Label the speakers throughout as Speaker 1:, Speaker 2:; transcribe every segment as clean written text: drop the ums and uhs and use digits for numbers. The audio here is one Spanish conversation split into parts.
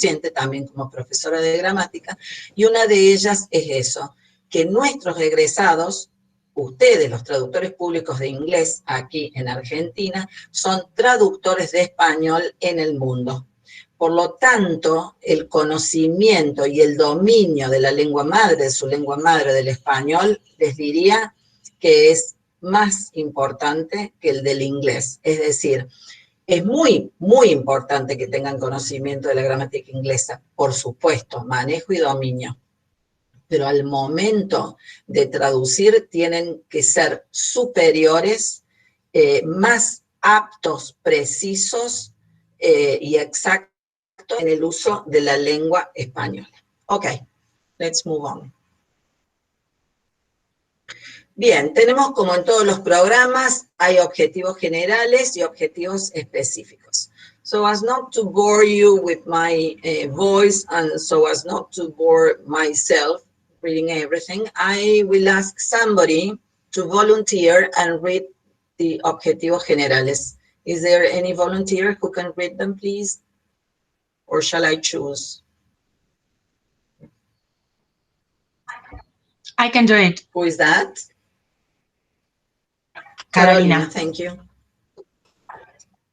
Speaker 1: consciente también como profesora de gramática, y una de ellas es eso, que nuestros egresados, ustedes, los traductores públicos de inglés aquí en Argentina, son traductores de español en el mundo. Por lo tanto, el conocimiento y el dominio de la lengua madre, de su lengua madre, del español, les diría que es más importante que el del inglés. Es decir, es muy, muy importante que tengan conocimiento de la gramática inglesa, por supuesto, manejo y dominio. Pero al momento de traducir tienen que ser superiores, más aptos, precisos y exactos en el uso de la lengua española. Ok, let's move on. Bien, tenemos como en todos los programas, hay objetivos generales y objetivos específicos. So as not to bore you with my voice and so as not to bore myself reading everything, I will ask somebody to volunteer and read the objetivos generales. Is there any volunteer who can read them, please? Or shall I choose?
Speaker 2: I can do it.
Speaker 1: Who is that?
Speaker 2: Carolina.
Speaker 1: Thank you.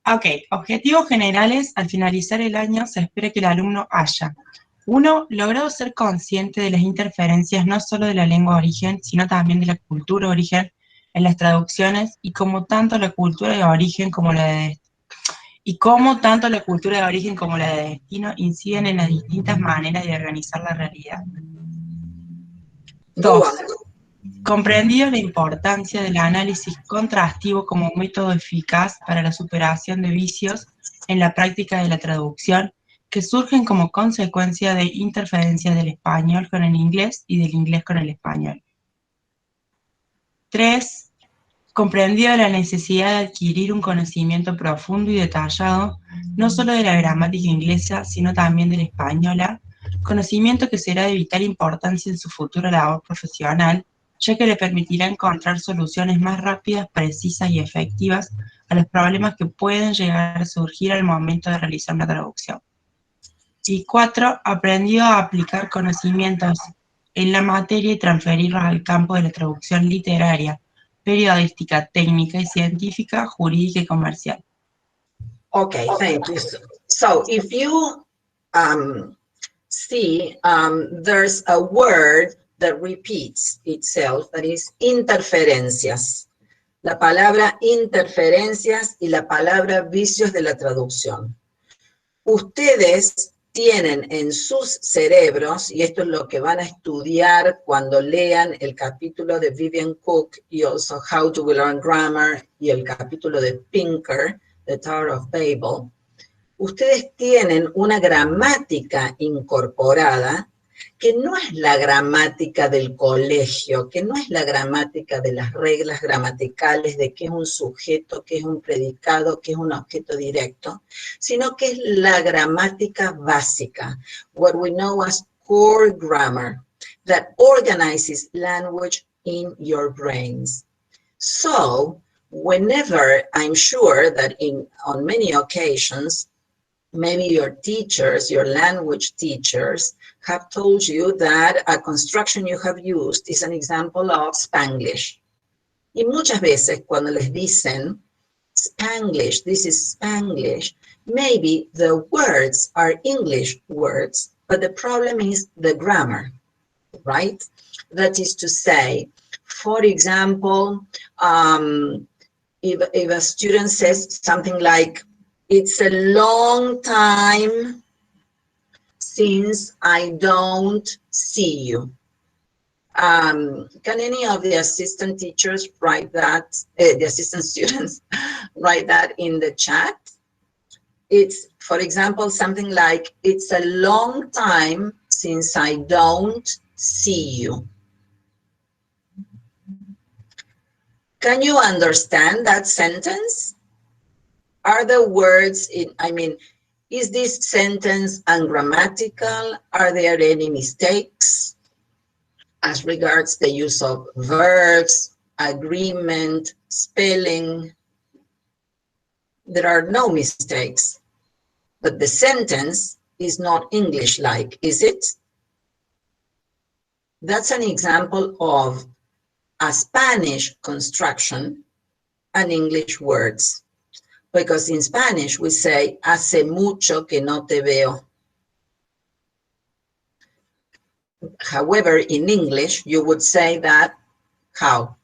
Speaker 2: Ok, objetivos generales. Al finalizar el año se espera que el alumno haya 1. Logrado ser consciente de las interferencias no solo de la lengua de origen, sino también de la cultura de origen en las traducciones y cómo tanto la cultura de origen como la de destino inciden en las distintas maneras de organizar la realidad. 2. Comprendido la importancia del análisis contrastivo como método eficaz para la superación de vicios en la práctica de la traducción que surgen como consecuencia de interferencias del español con el inglés y del inglés con el español. 3. Comprendido la necesidad de adquirir un conocimiento profundo y detallado, no solo de la gramática inglesa, sino también de la española, conocimiento que será de vital importancia en su futura labor profesional, ya que le permitirá encontrar soluciones más rápidas, precisas y efectivas a los problemas que pueden llegar a surgir al momento de realizar una traducción. Y 4. Aprendido a aplicar conocimientos en la materia y transferirlos al campo de la traducción literaria, periodística, técnica y científica, jurídica y comercial.
Speaker 1: Okay, thank you. So if you see, there's a word that repeats itself, that is interferencias. La palabra interferencias y la palabra vicios de la traducción. Ustedes tienen en sus cerebros, y esto es lo que van a estudiar cuando lean el capítulo de Vivian Cook y also How to Learn Grammar y el capítulo de Pinker, The Tower of Babel, ustedes tienen una gramática incorporada que no es la gramática del colegio, que no es la gramática de las reglas gramaticales de qué es un sujeto, qué es un predicado, qué es un objeto directo, sino que es la gramática básica, what we know as core grammar, that organizes language in your brains. So, whenever, I'm sure that on many occasions, maybe your teachers, your language teachers, have told you that a construction you have used is an example of Spanglish. Y muchas veces cuando les dicen Spanglish, this is Spanglish, maybe the words are English words, but the problem is the grammar, right? That is to say, for example, if a student says something like, it's a long time since I don't see you. Can any of the assistant teachers write that, the assistant students write that in the chat? It's, for example, something like, it's a long time since I don't see you. Can you understand that sentence? Are the words in, is this sentence ungrammatical? Are there any mistakes as regards the use of verbs, agreement, spelling? There are no mistakes, but the sentence is not English-like, is it? That's an example of a Spanish construction and English words. Because in Spanish we say, hace mucho que no te veo. However, in English, you would say that, how?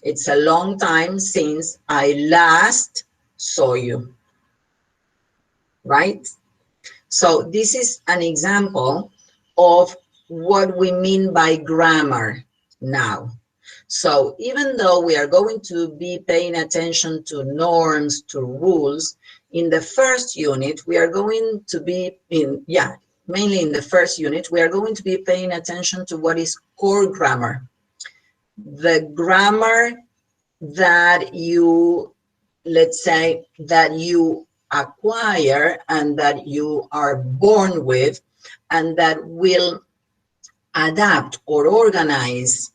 Speaker 1: It's a long time since I last saw you, right? So this is an example of what we mean by grammar now. So even though we are going to be paying attention to norms, to rules, in the first unit, we are going to be mainly in the first unit, we are going to be paying attention to what is core grammar. The grammar that you, let's say, that you acquire and that you are born with, and that will adapt or organize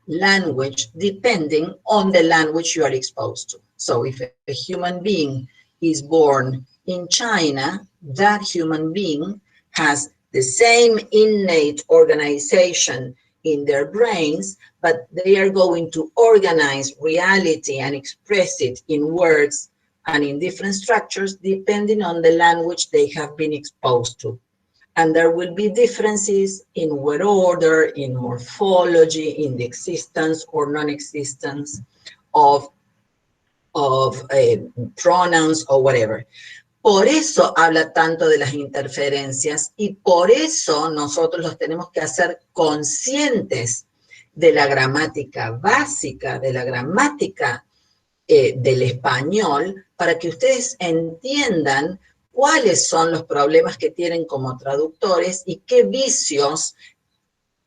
Speaker 1: language depending on the language you are exposed to. So if a human being is born in China, that human being has the same innate organization in their brains, but they are going to organize reality and express it in words and in different structures depending on the language they have been exposed to. And there will be differences in word order, in morphology, in the existence or non-existence of pronouns or whatever. Por eso habla tanto de las interferencias y por eso nosotros los tenemos que hacer conscientes de la gramática básica, de la gramática del español, para que ustedes entiendan cuáles son los problemas que tienen como traductores y qué vicios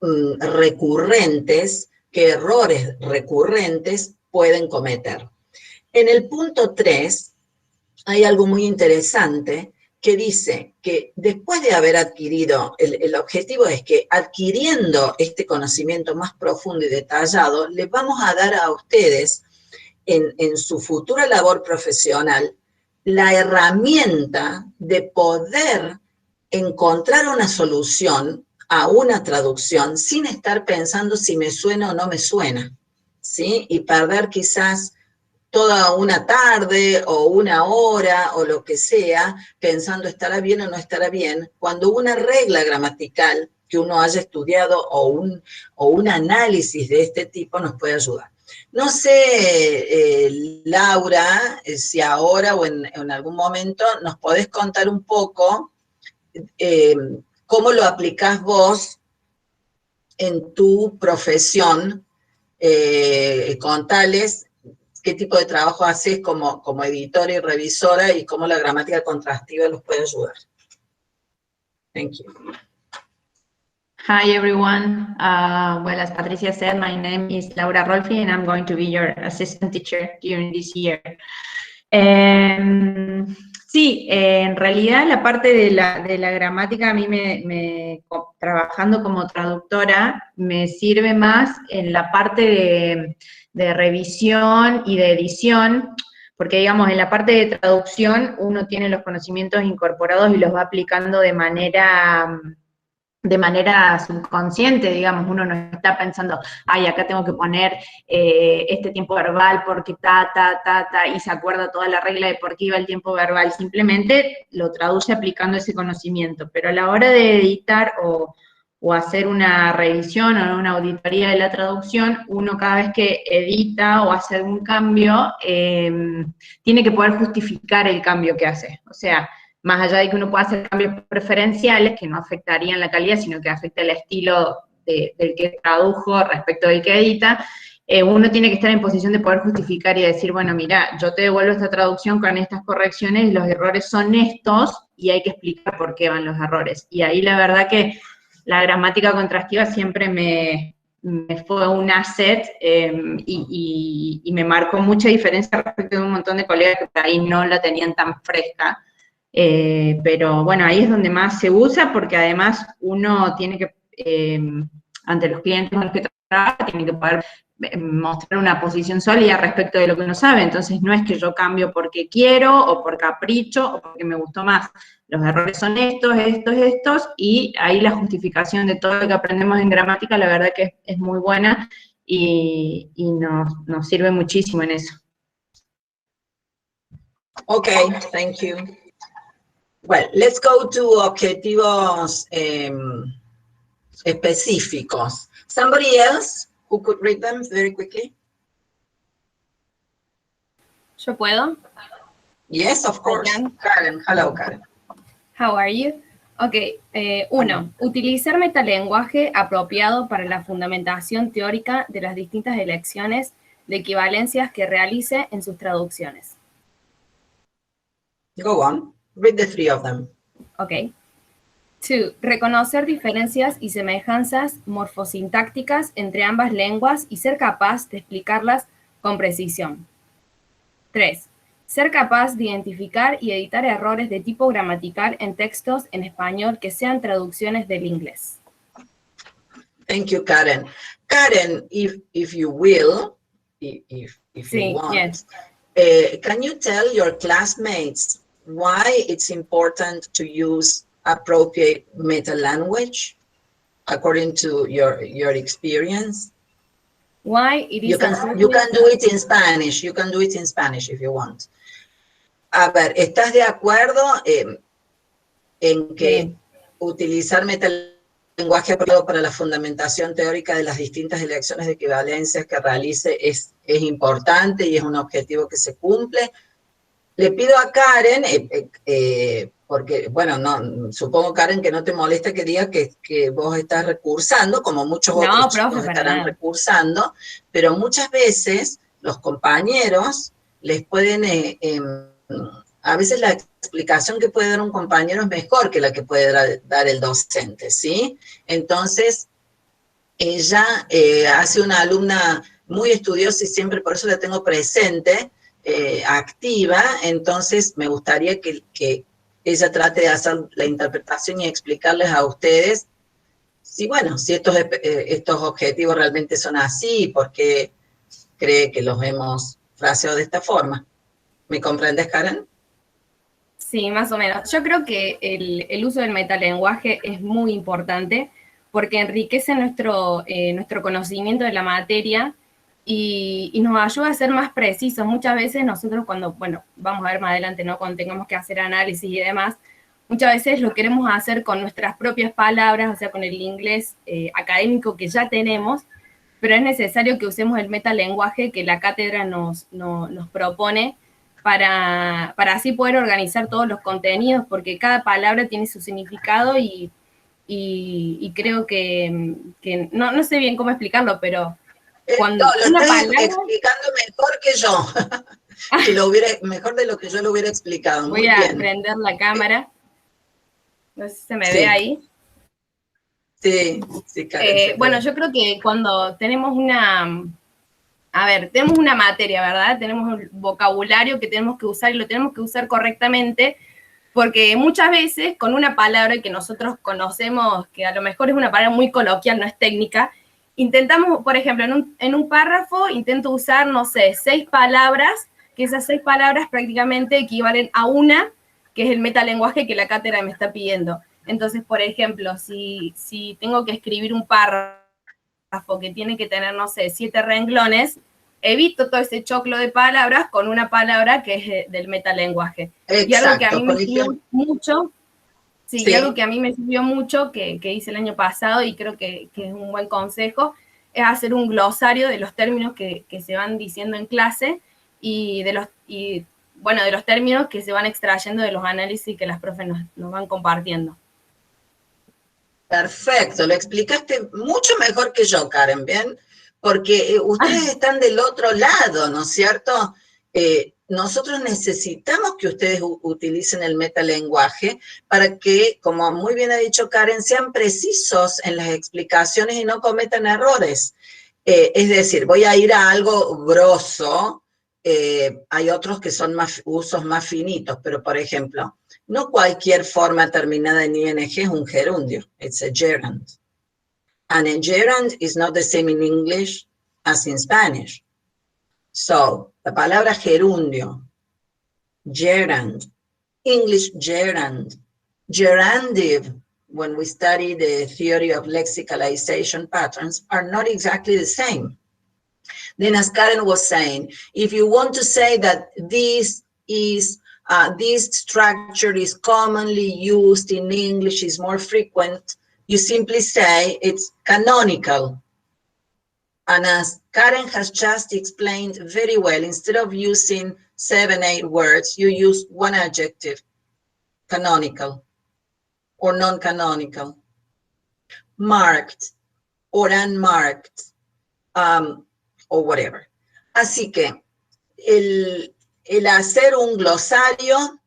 Speaker 1: recurrentes, qué errores recurrentes pueden cometer. En el punto 3 hay algo muy interesante que dice que después de haber adquirido, el objetivo es que adquiriendo este conocimiento más profundo y detallado, les vamos a dar a ustedes en su futura labor profesional la herramienta de poder encontrar una solución a una traducción sin estar pensando si me suena o no me suena, ¿sí? Y perder quizás toda una tarde o una hora o lo que sea pensando estará bien o no estará bien, cuando una regla gramatical que uno haya estudiado o un análisis de este tipo nos puede ayudar. No sé, Laura, si ahora o en algún momento nos podés contar un poco cómo lo aplicás vos en tu profesión, contales qué tipo de trabajo haces como editora y revisora y cómo la gramática contrastiva los puede ayudar. Thank you.
Speaker 3: Hi, everyone. Well, as Patricia said, my name is Laura Rolfi, and I'm going to be your assistant teacher during this year. Sí, en realidad la parte de la gramática a mí trabajando como traductora me sirve más en la parte de revisión y de edición, porque digamos en la parte de traducción uno tiene los conocimientos incorporados y los va aplicando de manera subconsciente, digamos, uno no está pensando, ay, acá tengo que poner este tiempo verbal porque y se acuerda toda la regla de por qué iba el tiempo verbal, simplemente lo traduce aplicando ese conocimiento, pero a la hora de editar o hacer una revisión o una auditoría de la traducción, uno cada vez que edita o hace algún cambio, tiene que poder justificar el cambio que hace, o sea, más allá de que uno pueda hacer cambios preferenciales que no afectarían la calidad, sino que afecta el estilo del que tradujo respecto del que edita, uno tiene que estar en posición de poder justificar y decir, bueno, mira, yo te devuelvo esta traducción con estas correcciones, los errores son estos, y hay que explicar por qué van los errores. Y ahí la verdad que la gramática contrastiva siempre me fue un asset y me marcó mucha diferencia respecto de un montón de colegas que por ahí no la tenían tan fresca. Pero bueno, ahí es donde más se usa, porque además uno tiene que, ante los clientes con los que trabaja, tiene que poder mostrar una posición sólida respecto de lo que uno sabe. Entonces no es que yo cambio porque quiero, o por capricho, o porque me gustó más. Los errores son estos, y ahí la justificación de todo lo que aprendemos en gramática, la verdad que es muy buena, y nos sirve muchísimo en eso.
Speaker 1: Okay, thank you. Well, let's go to objetivos específicos. Somebody else who could read them very quickly?
Speaker 4: ¿Yo puedo?
Speaker 1: Yes, of course. Karen, hello, Karen.
Speaker 4: How are you? Ok, 1. Utilizar metalenguaje apropiado para la fundamentación teórica de las distintas elecciones de equivalencias que realice en sus traducciones.
Speaker 1: Go on. Read the three of them.
Speaker 4: Ok. 2. Reconocer diferencias y semejanzas morfosintácticas entre ambas lenguas y ser capaz de explicarlas con precisión. 3. Ser capaz de identificar y editar errores de tipo gramatical en textos en español que sean traducciones del inglés.
Speaker 1: Thank you, Karen. Karen, if you will, if
Speaker 4: Sí,
Speaker 1: you want,
Speaker 4: yes.
Speaker 1: Can you tell your classmates why it's important to use appropriate meta-language according to your experience?
Speaker 4: Why it is
Speaker 1: You can do it in Spanish. You can do it in Spanish if you want. A ver, ¿estás de acuerdo en que utilizar metalenguaje apropiado para la fundamentación teórica de las distintas elecciones de equivalencias que realice es importante y es un objetivo que se cumple? Le pido a Karen, porque, bueno, no, supongo, Karen, que no te molesta que diga que vos estás recursando, como muchos otros chicos estarán recursando, pero muchas veces los compañeros les pueden, a veces la explicación que puede dar un compañero es mejor que la que puede dar el docente, ¿sí? Entonces, ella hace una alumna muy estudiosa y siempre por eso la tengo presente, activa, entonces me gustaría que ella trate de hacer la interpretación y explicarles a ustedes si, bueno, si estos objetivos realmente son así y por qué cree que los hemos fraseado de esta forma. ¿Me comprendes, Karen?
Speaker 4: Sí, más o menos. Yo creo que el uso del metalenguaje es muy importante porque enriquece nuestro conocimiento de la materia y nos ayuda a ser más precisos. Muchas veces nosotros cuando, bueno, vamos a ver más adelante, ¿no? Cuando tengamos que hacer análisis y demás, muchas veces lo queremos hacer con nuestras propias palabras, o sea, con el inglés académico que ya tenemos, pero es necesario que usemos el metalenguaje que la cátedra nos propone para así poder organizar todos los contenidos, porque cada palabra tiene su significado y creo que no sé bien cómo explicarlo, pero cuando
Speaker 1: lo estás explicando mejor que yo, mejor de lo que yo lo hubiera explicado.
Speaker 4: Voy a prender la cámara, no sé si se me ve ahí.
Speaker 1: Sí, Karen,
Speaker 4: bueno, yo creo que cuando tenemos tenemos una materia, ¿verdad? Tenemos un vocabulario que tenemos que usar y lo tenemos que usar correctamente, porque muchas veces con una palabra que nosotros conocemos, que a lo mejor es una palabra muy coloquial, no es técnica, intentamos, por ejemplo, en un párrafo, intento usar, no sé, 6 palabras, que esas 6 palabras prácticamente equivalen a una, que es el metalenguaje que la cátedra me está pidiendo. Entonces, por ejemplo, si tengo que escribir un párrafo que tiene que tener, no sé, 7 renglones, evito todo ese choclo de palabras con una palabra que es del metalenguaje.
Speaker 1: Exacto,
Speaker 4: y algo que a mí me sirvió mucho, y algo que a mí me sirvió mucho, que hice el año pasado y creo que es un buen consejo, es hacer un glosario de los términos que se van diciendo en clase y de los términos que se van extrayendo de los análisis que las profes nos van compartiendo.
Speaker 1: Perfecto, lo explicaste mucho mejor que yo, Karen, ¿bien? Porque ustedes están del otro lado, ¿no es cierto? Nosotros necesitamos que ustedes utilicen el metalenguaje para que, como muy bien ha dicho Karen, sean precisos en las explicaciones y no cometan errores. Es decir, voy a ir a algo grosso, hay otros que son usos más finitos, pero por ejemplo, no cualquier forma terminada en ing es un gerundio, it's a gerund. And a gerund is not the same in English as in Spanish. So, la palabra gerundio, gerund, English gerund, gerundive, when we study the theory of lexicalization patterns, are not exactly the same. Then, as Karen was saying, if you want to say that this structure is commonly used in English, is more frequent, you simply say it's canonical. And as Karen has just explained very well, instead of using 7, 8 words, you use one adjective, canonical or non-canonical, marked or unmarked, or whatever. Así que el hacer un glosario,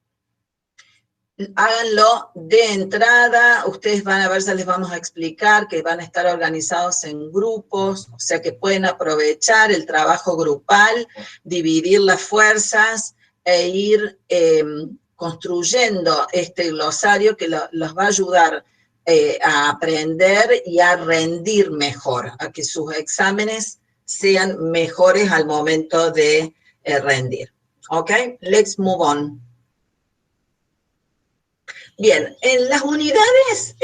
Speaker 1: háganlo de entrada. Ustedes van a ver, ya les vamos a explicar que van a estar organizados en grupos, o sea que pueden aprovechar el trabajo grupal, dividir las fuerzas e ir construyendo este glosario que los va a ayudar a aprender y a rendir mejor, a que sus exámenes sean mejores al momento de rendir. ¿Ok? Let's move on. Bien, en las unidades,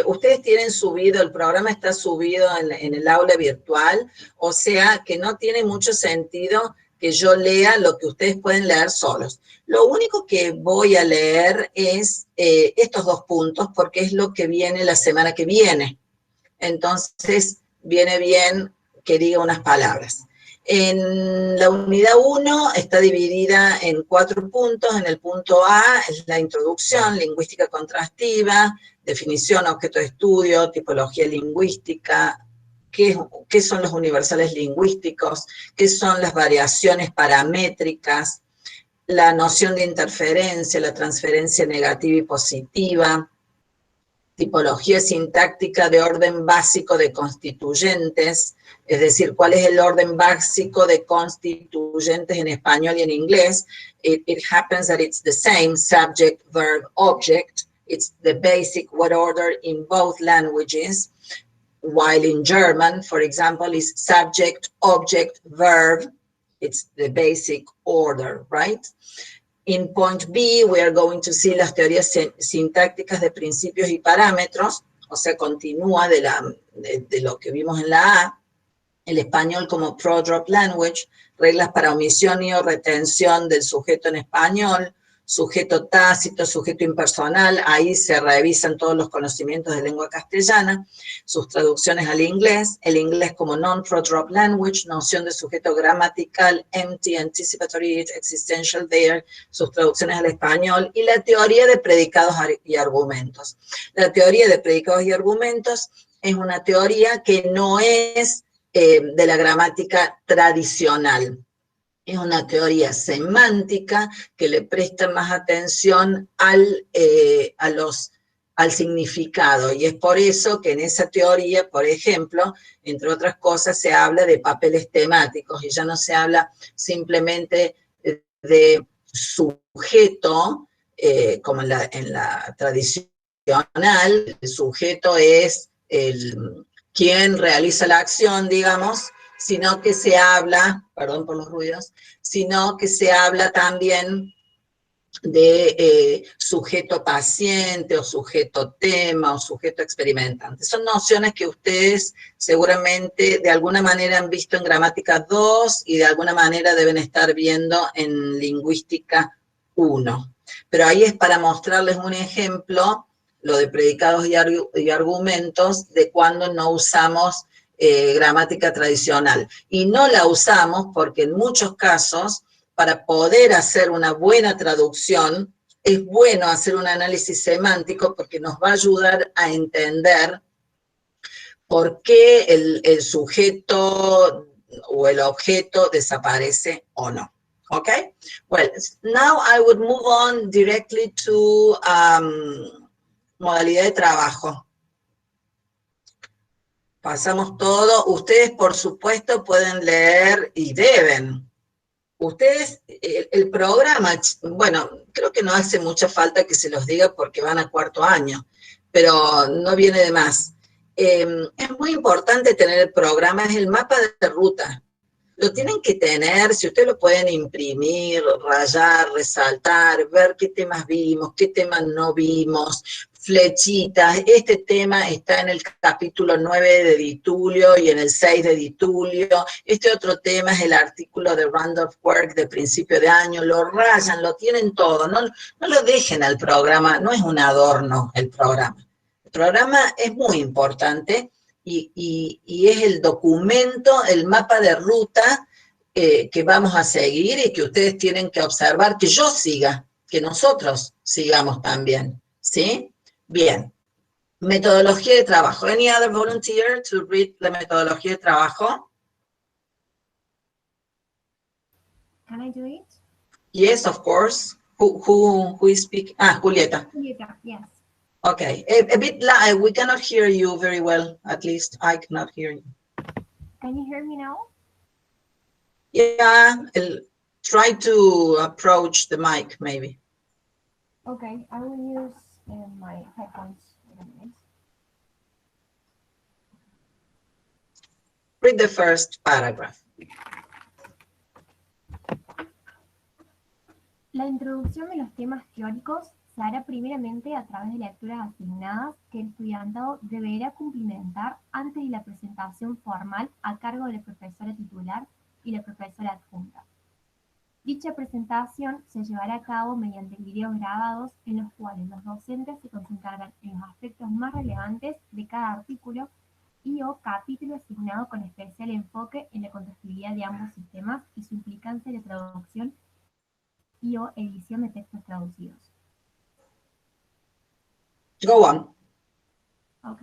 Speaker 1: ustedes tienen subido, el programa está subido en el aula virtual, o sea que no tiene mucho sentido que yo lea lo que ustedes pueden leer solos. Lo único que voy a leer es estos 2 puntos, porque es lo que viene la semana que viene. Entonces, viene bien que diga unas palabras. En la unidad 1 está dividida en 4 puntos. En el punto A es la introducción, lingüística contrastiva, definición, objeto de estudio, tipología lingüística, qué son los universales lingüísticos, qué son las variaciones paramétricas, la noción de interferencia, la transferencia negativa y positiva, tipología sintáctica de orden básico de constituyentes, es decir, cuál es el orden básico de constituyentes en español y en inglés. It happens that it's the same subject, verb, object. It's the basic word order in both languages, while in German, for example, is subject, object, verb. It's the basic order, right? In point B, we are going to see las teorías sintácticas de principios y parámetros, o sea, continúa de lo que vimos en la A, el español como pro-drop language, reglas para omisión y o retención del sujeto en español, sujeto tácito, sujeto impersonal, ahí se revisan todos los conocimientos de lengua castellana, sus traducciones al inglés, el inglés como non-pro-drop language, noción de sujeto gramatical, empty, anticipatory, existential, there, sus traducciones al español, y la teoría de predicados y argumentos. La teoría de predicados y argumentos es una teoría que no es de la gramática tradicional. Es una teoría semántica que le presta más atención al significado, y es por eso que en esa teoría, por ejemplo, entre otras cosas, se habla de papeles temáticos, y ya no se habla simplemente de sujeto, como en la tradicional. El sujeto es quien realiza la acción, digamos, sino que se habla, perdón por los ruidos, sino que se habla también de sujeto paciente, o sujeto tema, o sujeto experimentante. Son nociones que ustedes seguramente de alguna manera han visto en gramática 2 y de alguna manera deben estar viendo en lingüística 1. Pero ahí es para mostrarles un ejemplo, lo de predicados y argumentos, de cuando no usamos gramática tradicional. Y no la usamos porque en muchos casos, para poder hacer una buena traducción, es bueno hacer un análisis semántico, porque nos va a ayudar a entender por qué el sujeto o el objeto desaparece o no. Okay? Well, now I would move on directly to modalidad de trabajo. Pasamos todo. Ustedes, por supuesto, pueden leer y deben. Ustedes, el programa, bueno, creo que no hace mucha falta que se los diga porque van a 4º año, pero no viene de más. Es muy importante tener el programa, es el mapa de ruta. Lo tienen que tener, si ustedes lo pueden imprimir, rayar, resaltar, ver qué temas vimos, qué temas no vimos, flechitas. Este tema está en el capítulo 9 de Di Tullio y en el 6 de Di Tullio. Este otro tema es el artículo de Randolph Quirk de principio de año. Lo rayan, lo tienen todo. No lo dejen al programa, no es un adorno el programa. El programa es muy importante y es el documento, el mapa de ruta que vamos a seguir y que ustedes tienen que observar, que yo siga, que nosotros sigamos también, ¿sí? Bien. Metodología de trabajo. Any other volunteer to read la metodología de trabajo?
Speaker 5: Can I do it?
Speaker 1: Yes, of course. Who is speaking? Ah, Julieta.
Speaker 5: Julieta, yes.
Speaker 1: Okay. A bit loud. We cannot hear you very well. At least I cannot hear you.
Speaker 5: Can you hear me now?
Speaker 1: Yeah. Try to approach the mic, maybe.
Speaker 5: Okay, I will use my headphones. Wait a minute.
Speaker 1: Read the first paragraph.
Speaker 5: La introducción de los temas teóricos se hará primeramente a través de lecturas asignadas que el estudiantado deberá cumplimentar antes de la presentación formal a cargo de la profesora titular y la profesora adjunta. Dicha presentación se llevará a cabo mediante videos grabados en los cuales los docentes se concentrarán en los aspectos más relevantes de cada artículo y o capítulo asignado con especial enfoque en la contextualidad de ambos sistemas y su implicancia en la traducción y o edición de textos traducidos.
Speaker 1: Go on.
Speaker 5: Ok.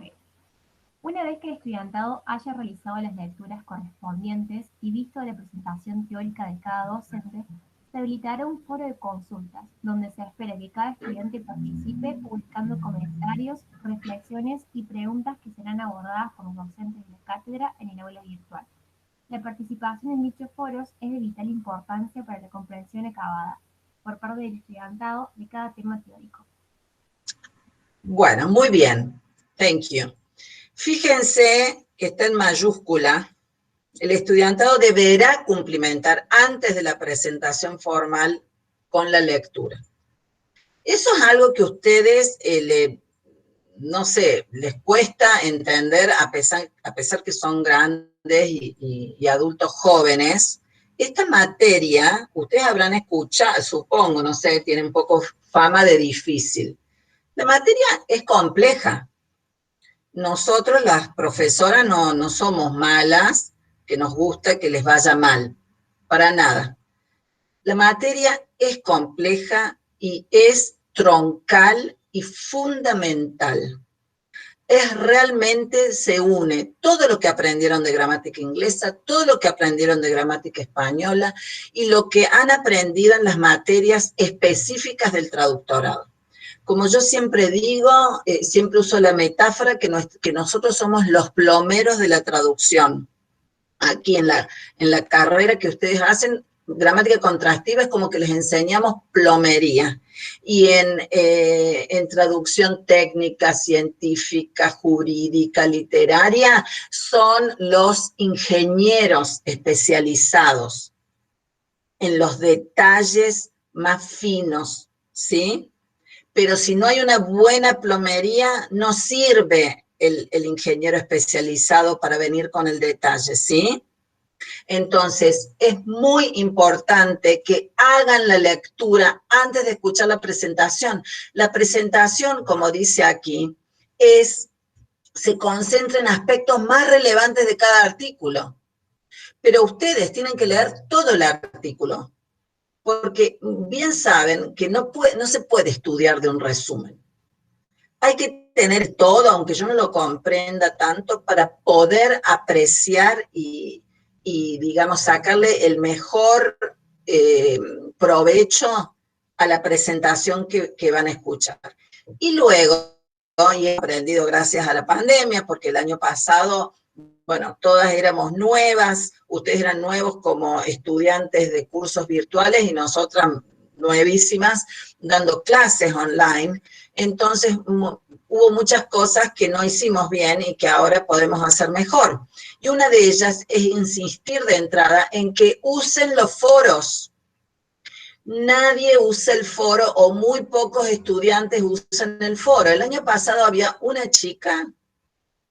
Speaker 5: Una vez que el estudiantado haya realizado las lecturas correspondientes y visto la presentación teórica de cada docente, se habilitará un foro de consultas, donde se espera que cada estudiante participe publicando comentarios, reflexiones y preguntas que serán abordadas por los docentes de la cátedra en el aula virtual. La participación en dichos foros es de vital importancia para la comprensión acabada, por parte del estudiantado, de cada tema teórico.
Speaker 1: Bueno, muy bien. Thank you. Fíjense que está en mayúscula. El estudiantado deberá cumplimentar antes de la presentación formal con la lectura. Eso es algo que a ustedes, no sé, les cuesta entender a pesar que son grandes y adultos jóvenes. Esta materia, ustedes habrán escuchado, supongo, no sé, tiene un poco fama de difícil. La materia es compleja. Nosotros, las profesoras, no somos malas, que nos gusta que les vaya mal, para nada. La materia es compleja y es troncal y fundamental. Realmente se une todo lo que aprendieron de gramática inglesa, todo lo que aprendieron de gramática española y lo que han aprendido en las materias específicas del traductorado. Como yo siempre digo, siempre uso la metáfora que nosotros somos los plomeros de la traducción. Aquí en la carrera que ustedes hacen, gramática contrastiva, es como que les enseñamos plomería. Y en traducción técnica, científica, jurídica, literaria, son los ingenieros especializados en los detalles más finos, ¿sí? Pero si no hay una buena plomería, no sirve el ingeniero especializado para venir con el detalle, ¿sí? Entonces, es muy importante que hagan la lectura antes de escuchar la presentación. La presentación, como dice aquí, se concentra en aspectos más relevantes de cada artículo. Pero ustedes tienen que leer todo el artículo, porque bien saben que no se puede estudiar de un resumen. Hay que tener todo, aunque yo no lo comprenda tanto, para poder apreciar y digamos, sacarle el mejor provecho a la presentación que van a escuchar. Y luego, y he aprendido gracias a la pandemia, porque el año pasado, bueno, todas éramos nuevas, ustedes eran nuevos como estudiantes de cursos virtuales y nosotras nuevísimas dando clases online. Entonces, hubo muchas cosas que no hicimos bien y que ahora podemos hacer mejor. Y una de ellas es insistir de entrada en que usen los foros. Nadie usa el foro o muy pocos estudiantes usan el foro. El año pasado había una chica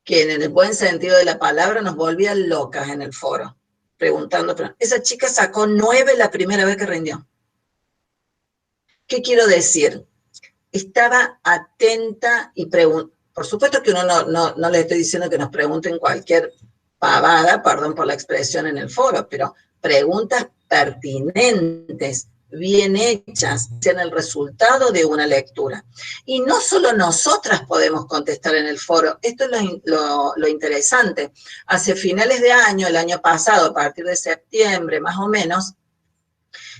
Speaker 1: que en el buen sentido de la palabra nos volvía locas en el foro, preguntando. Esa chica sacó 9 la primera vez que rindió. ¿Qué quiero decir? Estaba atenta y preguntó. Por supuesto que uno no les estoy diciendo que nos pregunten cualquier pavada, perdón por la expresión en el foro, pero preguntas pertinentes, bien hechas, sean el resultado de una lectura. Y no solo nosotras podemos contestar en el foro, esto es lo interesante. Hacia finales de año, el año pasado, a partir de septiembre más o menos,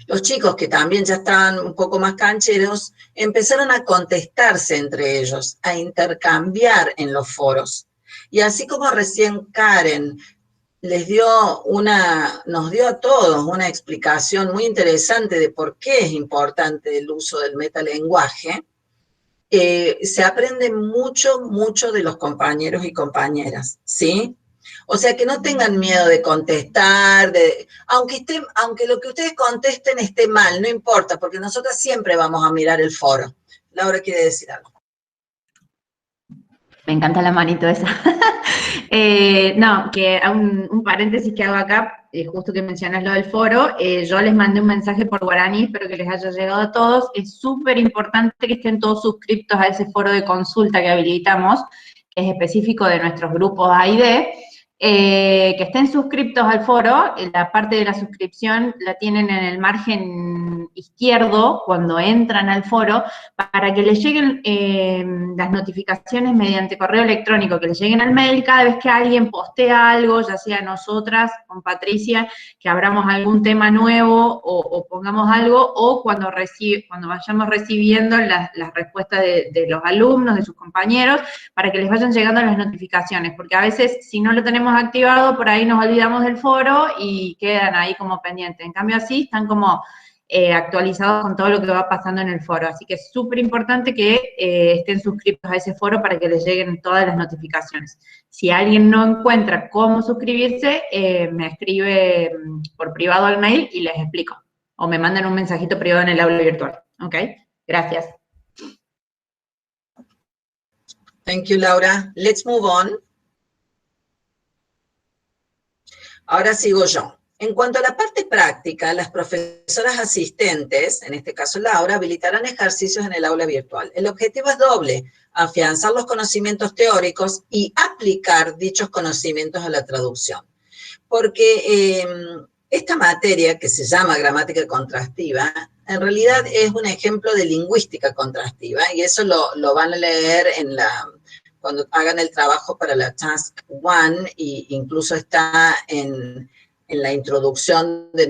Speaker 1: los chicos que también ya estaban un poco más cancheros, empezaron a contestarse entre ellos, a intercambiar en los foros. Y así como recién Karen nos dio a todos una explicación muy interesante de por qué es importante el uso del metalenguaje, se aprende mucho, mucho de los compañeros y compañeras, ¿sí? O sea, que no tengan miedo de contestar, aunque lo que ustedes contesten esté mal, no importa, porque nosotras siempre vamos a mirar el foro. Laura quiere decir algo.
Speaker 3: Me encanta la manito esa. No, que un paréntesis que hago acá, justo que mencionas lo del foro, yo les mandé un mensaje por guaraní, espero que les haya llegado a todos. Es súper importante que estén todos suscriptos a ese foro de consulta que habilitamos, que es específico de nuestros grupos A y D. Que estén suscriptos al foro, la parte de la suscripción la tienen en el margen izquierdo cuando entran al foro, para que les lleguen las notificaciones mediante correo electrónico, que les lleguen al mail cada vez que alguien postea algo, ya sea nosotras con Patricia, que abramos algún tema nuevo o pongamos algo, o cuando vayamos recibiendo las respuestas de los alumnos, de sus compañeros, para que les vayan llegando las notificaciones, porque a veces si no lo tenemos activado, por ahí nos olvidamos del foro y quedan ahí como pendientes. En cambio así están como actualizados con todo lo que va pasando en el foro. Así que es súper importante que estén suscritos a ese foro para que les lleguen todas las notificaciones. Si alguien no encuentra cómo suscribirse, me escribe por privado al mail y les explico. O me mandan un mensajito privado en el aula virtual. ¿Ok? Gracias.
Speaker 1: Thank you, Laura. Let's move on. Ahora sigo yo. En cuanto a la parte práctica, las profesoras asistentes, en este caso Laura, habilitarán ejercicios en el aula virtual. El objetivo es doble: afianzar los conocimientos teóricos y aplicar dichos conocimientos a la traducción. Porque esta materia, que se llama gramática contrastiva, en realidad es un ejemplo de lingüística contrastiva, y eso lo van a leer cuando hagan el trabajo para la Task 1, e incluso está en la introducción de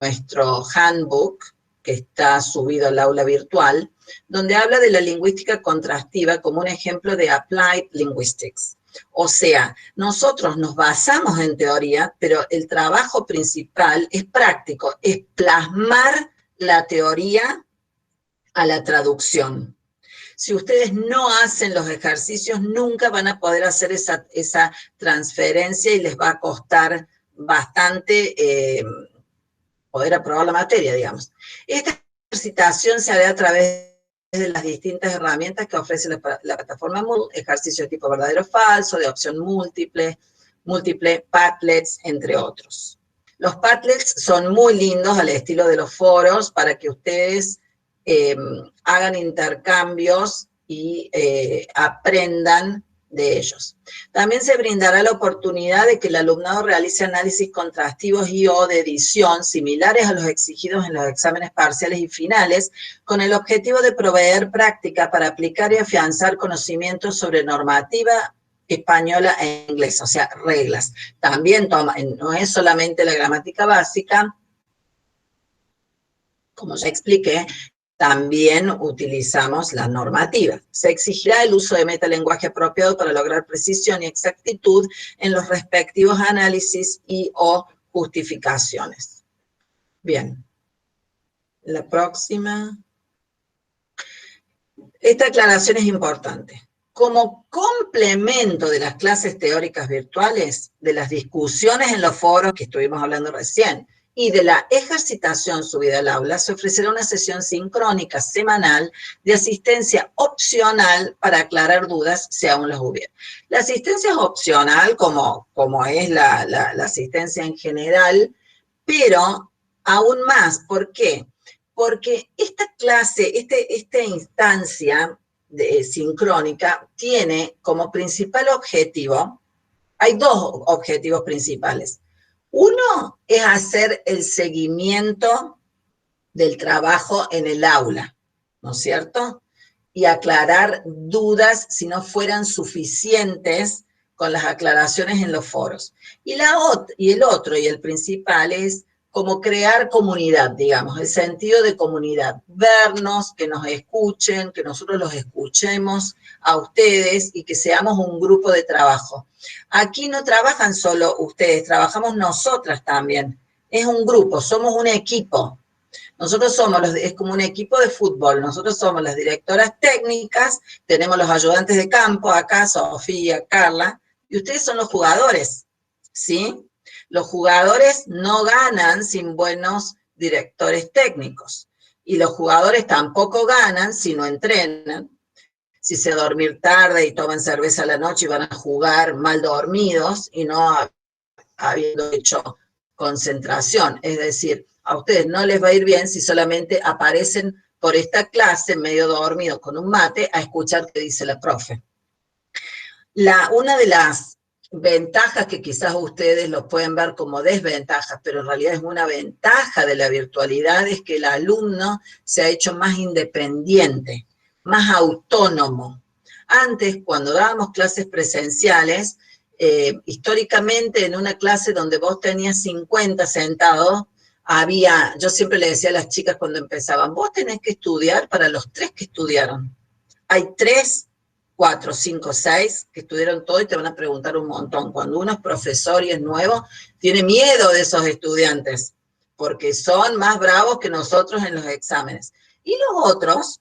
Speaker 1: nuestro handbook, que está subido al aula virtual, donde habla de la lingüística contrastiva como un ejemplo de Applied Linguistics. O sea, nosotros nos basamos en teoría, pero el trabajo principal es práctico, es plasmar la teoría a la traducción. Si ustedes no hacen los ejercicios, nunca van a poder hacer esa transferencia y les va a costar bastante poder aprobar la materia, digamos. Esta ejercitación se hará a través de las distintas herramientas que ofrece la plataforma Moodle, ejercicio de tipo verdadero o falso, de opción múltiple, Padlets, entre otros. Los Padlets son muy lindos al estilo de los foros para que ustedes hagan intercambios y aprendan de ellos. También se brindará la oportunidad de que el alumnado realice análisis contrastivos y/o de edición similares a los exigidos en los exámenes parciales y finales, con el objetivo de proveer práctica para aplicar y afianzar conocimientos sobre normativa española e inglesa, o sea, reglas. También no es solamente la gramática básica, como ya expliqué, también utilizamos la normativa. Se exigirá el uso de metalenguaje apropiado para lograr precisión y exactitud en los respectivos análisis y/o justificaciones. Bien. La próxima. Esta aclaración es importante. como complemento de las clases teóricas virtuales, de las discusiones en los foros que estuvimos hablando recién, y de la ejercitación subida al aula, se ofrecerá una sesión sincrónica semanal de asistencia opcional para aclarar dudas si aún las hubiera. La asistencia es opcional, como es la asistencia en general, pero aún más. ¿Por qué? Porque esta clase, esta instancia sincrónica tiene como principal objetivo, hay dos objetivos principales. Uno es hacer el seguimiento del trabajo en el aula, ¿no es cierto? Y aclarar dudas si no fueran suficientes con las aclaraciones en los foros. Y el otro, y el principal, es como crear comunidad, digamos, el sentido de comunidad. Vernos, que nos escuchen, que nosotros los escuchemos a ustedes y que seamos un grupo de trabajo. Aquí no trabajan solo ustedes, trabajamos nosotras también. Es un grupo, somos un equipo. Nosotros es como un equipo de fútbol. Nosotros somos las directoras técnicas, tenemos los ayudantes de campo acá, Sofía, Carla, y ustedes son los jugadores, ¿sí? Los jugadores no ganan sin buenos directores técnicos. Y los jugadores tampoco ganan si no entrenan, si se dormir tarde y toman cerveza a la noche y van a jugar mal dormidos y no habiendo hecho concentración. Es decir, a ustedes no les va a ir bien si solamente aparecen por esta clase medio dormidos con un mate a escuchar qué dice la profe. Una de las ventajas que quizás ustedes lo pueden ver como desventajas, pero en realidad es una ventaja de la virtualidad, es que el alumno se ha hecho más independiente, más autónomo. Antes, cuando dábamos clases presenciales, históricamente en una clase donde vos tenías 50 sentados, yo siempre le decía a las chicas cuando empezaban, vos tenés que estudiar para los 3 que estudiaron. Hay 3, 4, 5, 6 que estudiaron todo y te van a preguntar un montón. Cuando uno es profesor y es nuevo, tiene miedo de esos estudiantes, porque son más bravos que nosotros en los exámenes. Y los otros,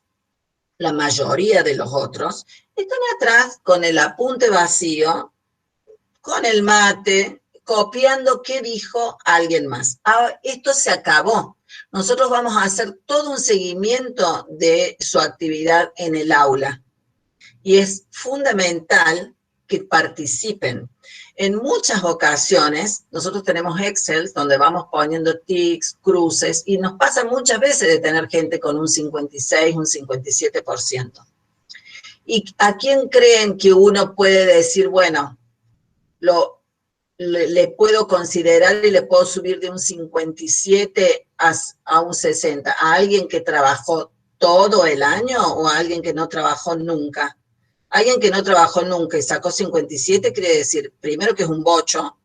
Speaker 1: la mayoría de los otros, están atrás con el apunte vacío, con el mate, copiando qué dijo alguien más. Esto se acabó. Nosotros vamos a hacer todo un seguimiento de su actividad en el aula. Y es fundamental que participen. En muchas ocasiones, nosotros tenemos Excel donde vamos poniendo tics, cruces, y nos pasa muchas veces de tener gente con un 56, un 57%. ¿Y a quién creen que uno puede decir, bueno, le puedo considerar y le puedo subir de un 57 a un 60? ¿A alguien que trabajó todo el año o a alguien que no trabajó nunca? Alguien que no trabajó nunca y sacó 57 quiere decir, primero, que es un bocho,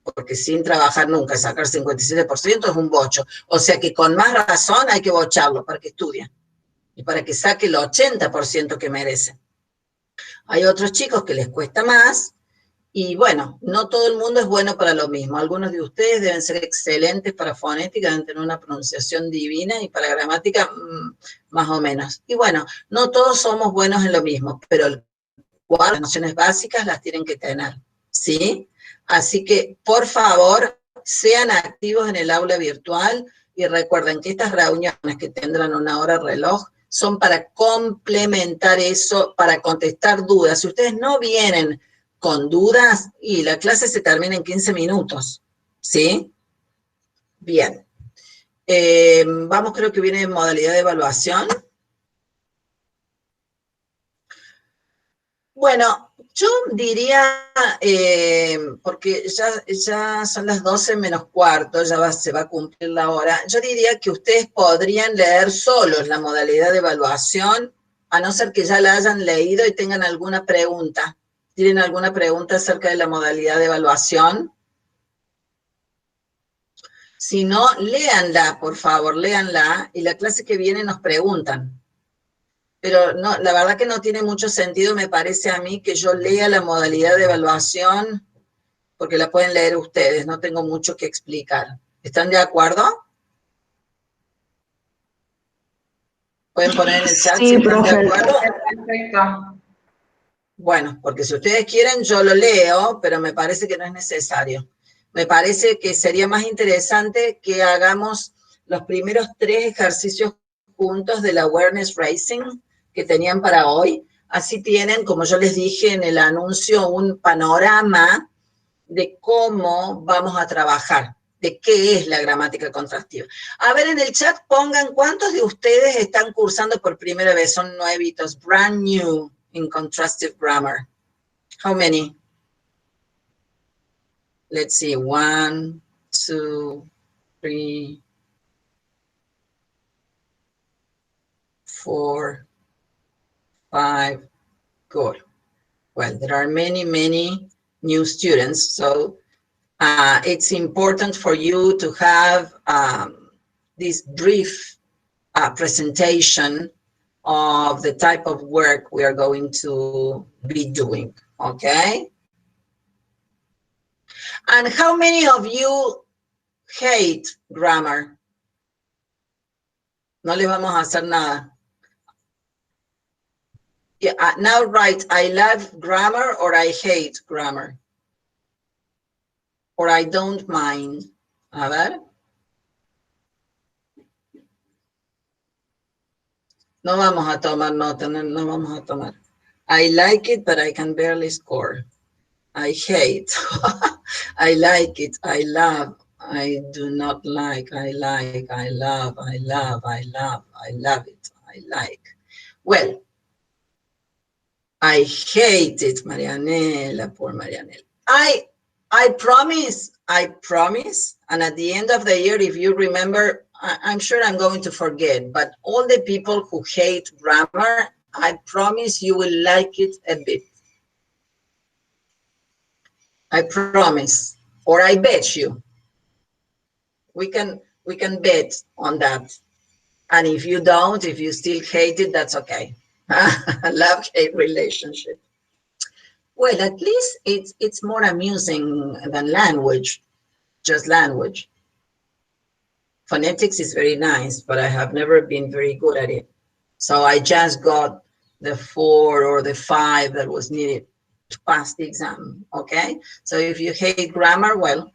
Speaker 1: porque sin trabajar nunca sacar 57% es un bocho. O sea que con más razón hay que bocharlo para que estudie y para que saque el 80% que merece. Hay otros chicos que les cuesta más y bueno, no todo el mundo es bueno para lo mismo. Algunos de ustedes deben ser excelentes para fonética, deben tener una pronunciación divina y para gramática más o menos. Y bueno, no todos somos buenos en lo mismo, pero las nociones básicas las tienen que tener, ¿sí? Así que, por favor, sean activos en el aula virtual y recuerden que estas reuniones que tendrán una hora reloj son para complementar eso, para contestar dudas. Si ustedes no vienen con dudas, y la clase se termina en 15 minutos, ¿sí? Bien. Vamos, creo que viene en modalidad de evaluación. Bueno, yo diría, porque ya son las 12 menos cuarto, se va a cumplir la hora, yo diría que ustedes podrían leer solos la modalidad de evaluación, a no ser que ya la hayan leído y tengan alguna pregunta. ¿Tienen alguna pregunta acerca de la modalidad de evaluación? Si no, léanla, por favor, léanla, y la clase que viene nos preguntan. Pero no, la verdad que no tiene mucho sentido, me parece a mí, que yo lea la modalidad de evaluación, porque la pueden leer ustedes, no tengo mucho que explicar. ¿Están de acuerdo? ¿Pueden poner en el chat si están de acuerdo?
Speaker 3: Perfecto.
Speaker 1: Bueno, porque si ustedes quieren yo lo leo, pero me parece que no es necesario. Me parece que sería más interesante que hagamos los primeros 3 ejercicios juntos del Awareness Raising que tenían para hoy. Así tienen, como yo les dije en el anuncio, un panorama de cómo vamos a trabajar, de qué es la gramática contrastiva. A ver, en el chat pongan cuántos de ustedes están cursando por primera vez, son nuevitos, brand new in contrastive grammar. How many? Let's see, 1, 2, 3, 4, 5, good. Well, there are many, many new students, so it's important for you to have this brief presentation of the type of work we are going to be doing, okay? And how many of you hate grammar? No le vamos a hacer nada. Yeah, now write, I love grammar or I hate grammar. Or I don't mind. A ver. No vamos a tomar nota, no vamos a tomar. I like it, but I can barely score. I hate. I like it, I love. I do not like, I like, I love, I love, I love, I love it, I like. Well, I hate it, Marianela, poor Marianela. I promise, and at the end of the year, if you remember, I'm sure I'm going to forget, but all the people who hate grammar, I promise you will like it a bit. I promise, or I bet you. We can bet on that. And if you don't, if you still hate it, that's okay. Love-hate relationship. Well, at least it's more amusing than language, just language. Phonetics is very nice, but I have never been very good at it. So I just got the 4 or the 5 that was needed to pass the exam, okay? So if you hate grammar, well,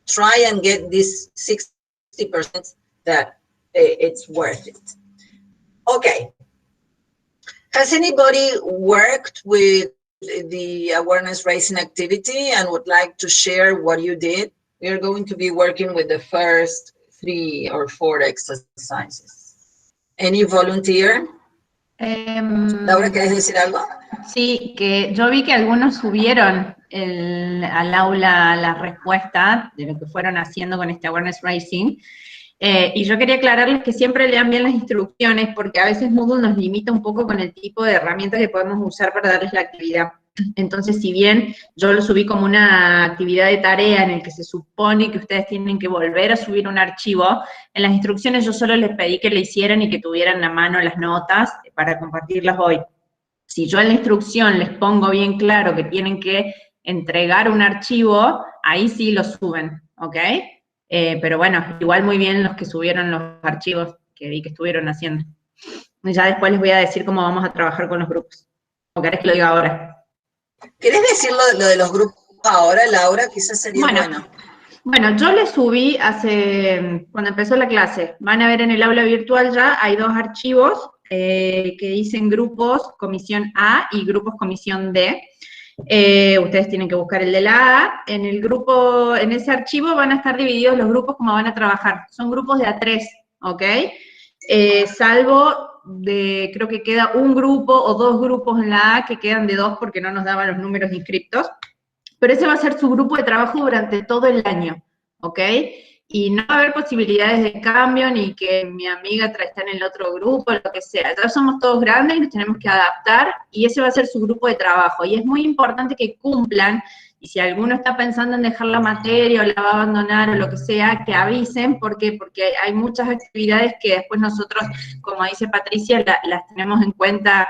Speaker 1: try and get this 60% that it's worth it. Okay. Has anybody worked with the awareness raising activity and would like to share what you did? We are going to be working with the first 3 or 4 exercises. Any volunteer? Laura, ¿quieres decir algo?
Speaker 3: Sí, que yo vi que algunos subieron al aula la respuesta de lo que fueron haciendo con este Awareness Raising, y yo quería aclararles que siempre lean bien las instrucciones, porque a veces Moodle nos limita un poco con el tipo de herramientas que podemos usar para darles la actividad. Entonces, si bien yo lo subí como una actividad de tarea en el que se supone que ustedes tienen que volver a subir un archivo, en las instrucciones yo solo les pedí que le hicieran y que tuvieran a mano las notas para compartirlas hoy. Si yo en la instrucción les pongo bien claro que tienen que entregar un archivo, ahí sí lo suben, ¿ok? Pero bueno, igual muy bien los que subieron los archivos que vi que estuvieron haciendo. Ya después les voy a decir cómo vamos a trabajar con los grupos. ¿O querés que lo diga ahora?
Speaker 1: ¿Querés decir lo de los grupos ahora, Laura? Quizás sería bueno.
Speaker 3: Bueno, yo les subí cuando empezó la clase. Van a ver en el aula virtual ya, hay 2 archivos que dicen grupos comisión A y grupos comisión D. Ustedes tienen que buscar el de la A. En ese archivo van a estar divididos los grupos como van a trabajar. Son grupos de A3, ¿ok? Salvo creo que queda un grupo o 2 grupos en la A que quedan de 2 porque no nos daban los números inscriptos. Pero ese va a ser su grupo de trabajo durante todo el año, ¿ok? Y no va a haber posibilidades de cambio, ni que mi amiga está en el otro grupo, lo que sea. Ya somos todos grandes y nos tenemos que adaptar, y ese va a ser su grupo de trabajo. Y es muy importante que cumplan, y si alguno está pensando en dejar la materia, o la va a abandonar, o lo que sea, que avisen, ¿por qué? Porque hay muchas actividades que después nosotros, como dice Patricia, las tenemos en cuenta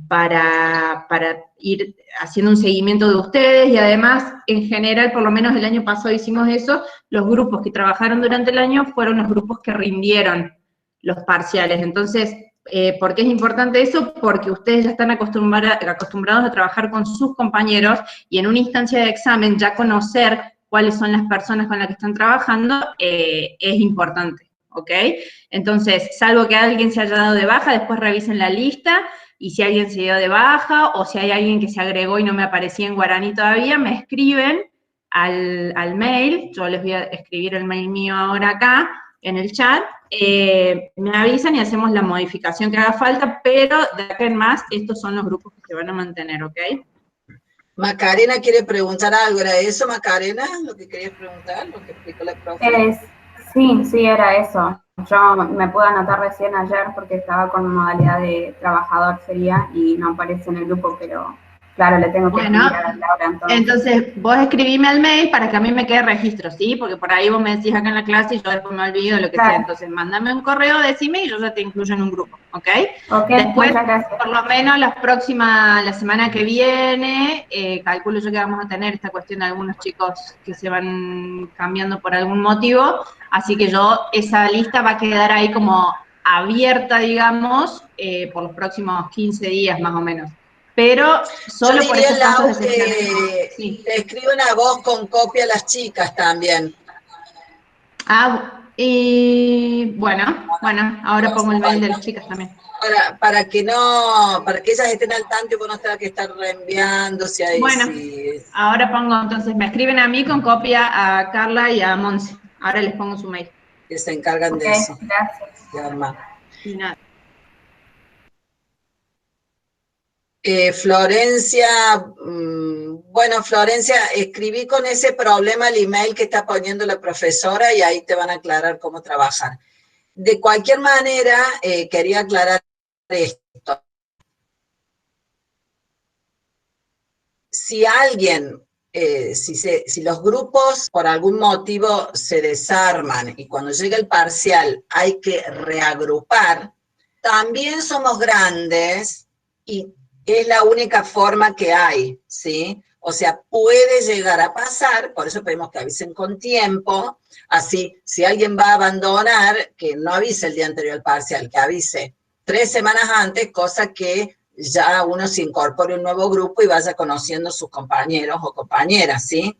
Speaker 3: para ir haciendo un seguimiento de ustedes, y además, en general, por lo menos el año pasado hicimos eso, los grupos que trabajaron durante el año fueron los grupos que rindieron los parciales. Entonces, ¿Por qué es importante eso? Porque ustedes ya están acostumbrados a trabajar con sus compañeros y en una instancia de examen ya conocer cuáles son las personas con las que están trabajando es importante, ¿ok? Entonces, salvo que alguien se haya dado de baja, después revisen la lista y si alguien se dio de baja o si hay alguien que se agregó y no me aparecía en guaraní todavía, me escriben al mail, yo les voy a escribir el mail mío ahora acá en el chat, me avisan y hacemos la modificación que haga falta, pero de acá en más, estos son los grupos que se van a mantener, ¿ok?
Speaker 1: Macarena quiere preguntar algo, ¿era eso, Macarena? ¿Lo que querías preguntar? ¿Lo que explicó la profe?
Speaker 6: Sí, era eso. Yo me pude anotar recién ayer porque estaba con modalidad de trabajador sería y no aparece en el grupo, pero claro, le tengo que escribir a Laura
Speaker 3: entonces vos escribime al mail para que a mí me quede registro, ¿sí? Porque por ahí vos me decís acá en la clase y yo después me olvido lo que sea. Entonces mándame un correo, decime y yo ya te incluyo en un grupo, ¿ok? Después,
Speaker 6: muchas gracias.
Speaker 3: por lo menos la semana que viene, calculo yo que vamos a tener esta cuestión de algunos chicos que se van cambiando por algún motivo, así que esa lista va a quedar ahí como abierta, digamos, por los próximos 15 días más o menos. Pero solo por esos casos de excepción.
Speaker 1: Sí. Te escriben a vos con copia a las chicas también.
Speaker 3: Bueno, ahora pongo el mail de las chicas también.
Speaker 1: Para que ellas estén al tanto y vos no tengas que estar reenviando si hay...
Speaker 3: Bueno, ahora pongo, entonces me escriben a mí con copia a Carla y a Monse. Ahora les pongo su mail.
Speaker 1: Que se encargan de eso.
Speaker 6: Gracias.
Speaker 3: Y nada.
Speaker 1: Florencia, bueno, Florencia, escribí con ese problema el email que está poniendo la profesora y ahí te van a aclarar cómo trabajar. De cualquier manera, quería aclarar esto. Si alguien, si los grupos por algún motivo se desarman y cuando llega el parcial hay que reagrupar, también somos grandes y es la única forma que hay, ¿sí? O sea, puede llegar a pasar, por eso pedimos que avisen con tiempo, así, si alguien va a abandonar, que no avise el día anterior al parcial, que avise 3 semanas antes, cosa que ya uno se incorpore a un nuevo grupo y vaya conociendo sus compañeros o compañeras, ¿sí?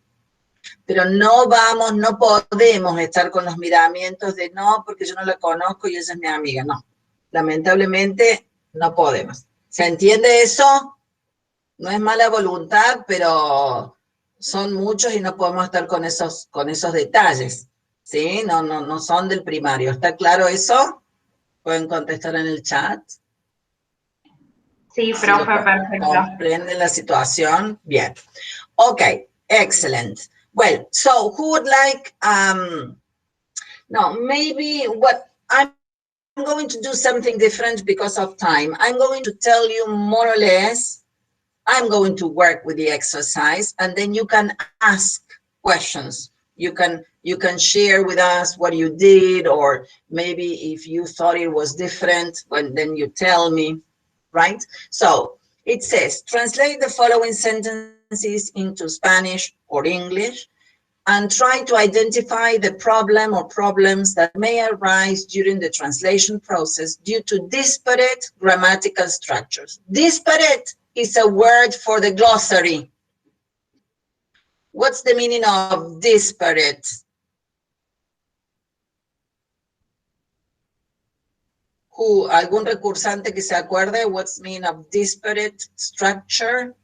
Speaker 1: Pero no podemos estar con los miramientos de no, porque yo no la conozco y ella es mi amiga, no. Lamentablemente, no podemos. ¿Se entiende eso? No es mala voluntad, pero son muchos y no podemos estar con esos detalles, ¿sí? No son del primario. ¿Está claro eso? ¿Pueden contestar en el chat?
Speaker 6: Sí, profe, perfecto.
Speaker 1: ¿Comprenden la situación? Bien. Okay, excellent. Well, so who would like, no, maybe what I'm going to do something different because of time. I'm going to tell you more or less, I'm going to work with the exercise and then you can ask questions. You can share with us what you did, or maybe if you thought it was different, then you tell me, right? So it says, translate the following sentences into Spanish or English and try to identify the problem or problems that may arise during the translation process due to disparate grammatical structures. Disparate is a word for the glossary. What's the meaning of disparate? ¿Algún recursante que se acuerde? What's the meaning of disparate structure?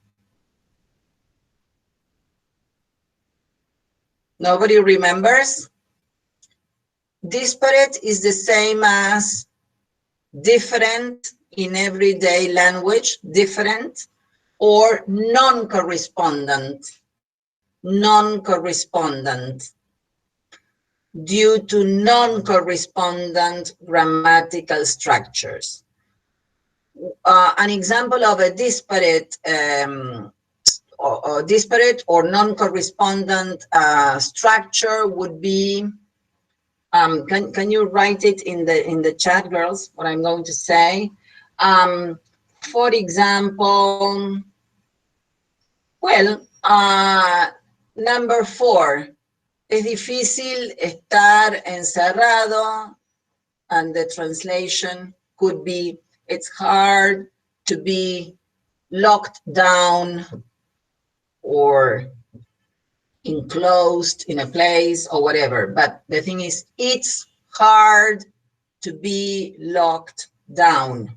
Speaker 1: Nobody remembers? Disparate is the same as different in everyday language, different, or non-correspondent. Non-correspondent, due to non-correspondent grammatical structures. An example of a disparate or non-correspondent structure would be, can you write it in the chat, girls, what I'm going to say? For example, well, number 4, es difícil estar encerrado, and the translation could be, It's hard to be locked down or enclosed in a place or whatever. But the thing is, it's hard to be locked down.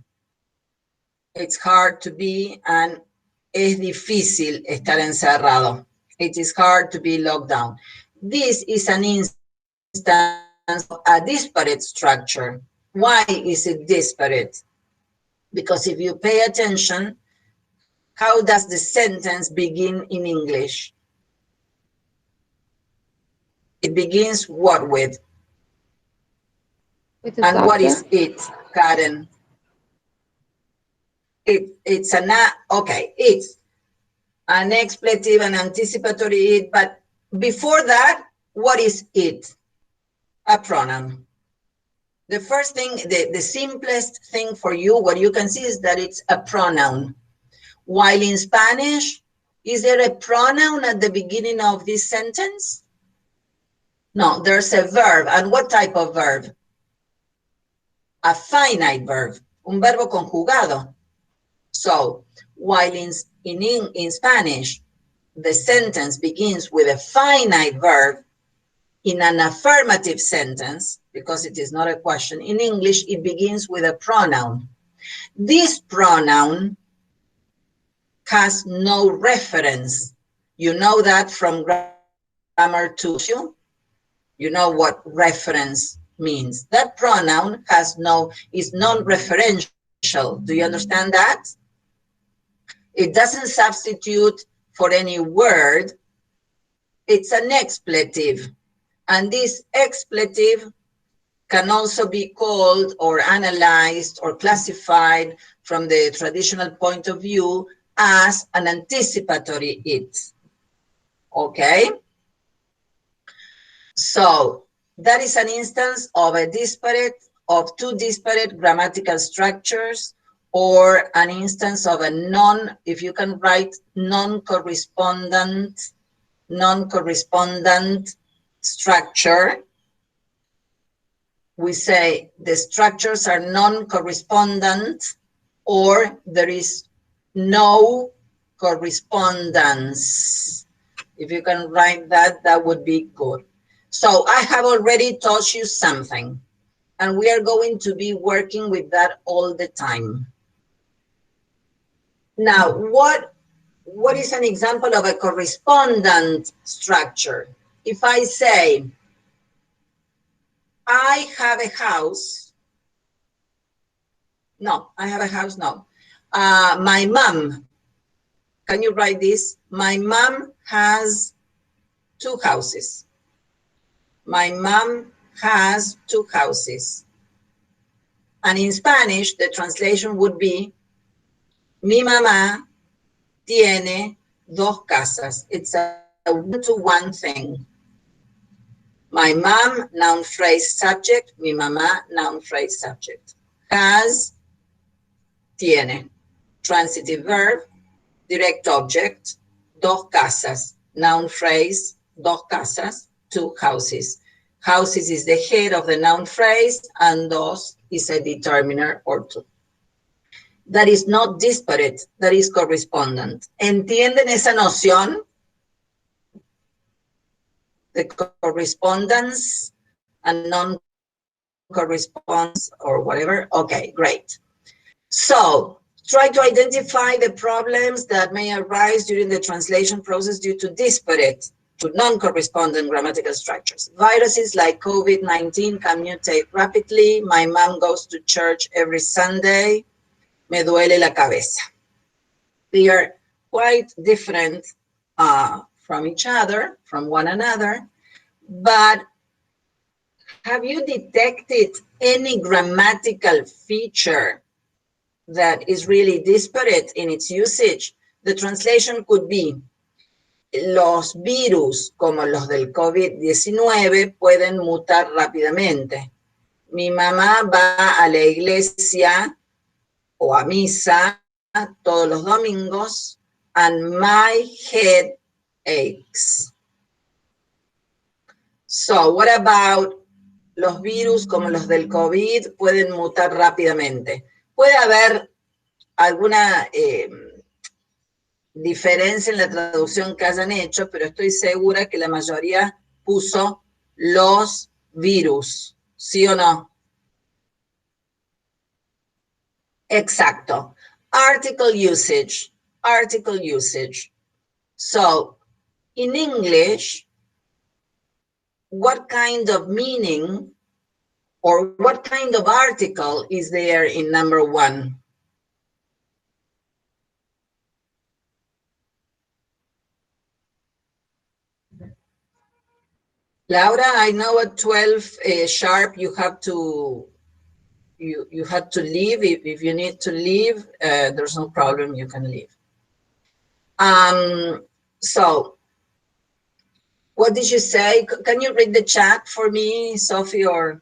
Speaker 1: It's hard to be, and es difícil estar encerrado. It is hard to be locked down. This is an instance of a disparate structure. Why is it disparate? Because if you pay attention, how does the sentence begin in English? It begins what with? And what is it, Karen? It's an, okay, it's an expletive, an anticipatory it, but before that, what is it? A pronoun. The first thing, the simplest thing for you, what you can see is that it's a pronoun. While in Spanish, is there a pronoun at the beginning of this sentence? No, there's a verb. And what type of verb? A finite verb, un verbo conjugado. So, while in Spanish, the sentence begins with a finite verb, in an affirmative sentence, because it is not a question, in English, it begins with a pronoun. This pronoun has no reference. You know that from grammar 2. You know what reference means. That pronoun is non-referential. Do you understand that? It doesn't substitute for any word. It's an expletive. And this expletive can also be called or analyzed or classified from the traditional point of view as an anticipatory it. Okay? So that is an instance of two disparate grammatical structures, or an instance of a if you can write non-correspondent structure. We say the structures are non-correspondent, or there is no correspondence. If you can write that, that would be good. So I have already taught you something, and we are going to be working with that all the time. Now, what is an example of a correspondent structure? If I say, I have a house. No, I have a house, no. My mom, can you write this? My mom has 2 houses. My mom has 2 houses. And in Spanish, the translation would be, mi mamá tiene 2 casas. It's a one-to-one thing. My mom, noun phrase subject. Mi mamá, noun phrase subject. Has, tiene. Transitive verb, direct object, 2 casas. Noun phrase, 2 casas, 2 houses. Houses is the head of the noun phrase, and 2 is a determiner or 2. That is not disparate, that is correspondent. ¿Entienden esa noción? The correspondence and non-correspondence or whatever? Okay, great. So, try to identify the problems that may arise during the translation process due to disparate, to non-correspondent grammatical structures. Viruses like COVID-19 can mutate rapidly. My mom goes to church every Sunday. Me duele la cabeza. They are quite different from each other, from one another, but have you detected any grammatical feature that is really disparate in its usage? The translation could be, los virus, como los del COVID-19, pueden mutar rápidamente. Mi mamá va a la iglesia o a misa todos los domingos, and my head aches. So, what about los virus como los del COVID pueden mutar rápidamente? Puede haber alguna diferencia en la traducción que hayan hecho, pero estoy segura que la mayoría puso los virus, ¿sí o no? Exacto. Article usage. So, in English, what kind of meaning or what kind of article is there in number 1? Laura, I know at 12 sharp you have to you have to leave. If you need to leave, there's no problem, you can leave. So, what did you say? Can you read the chat for me, Sophie, or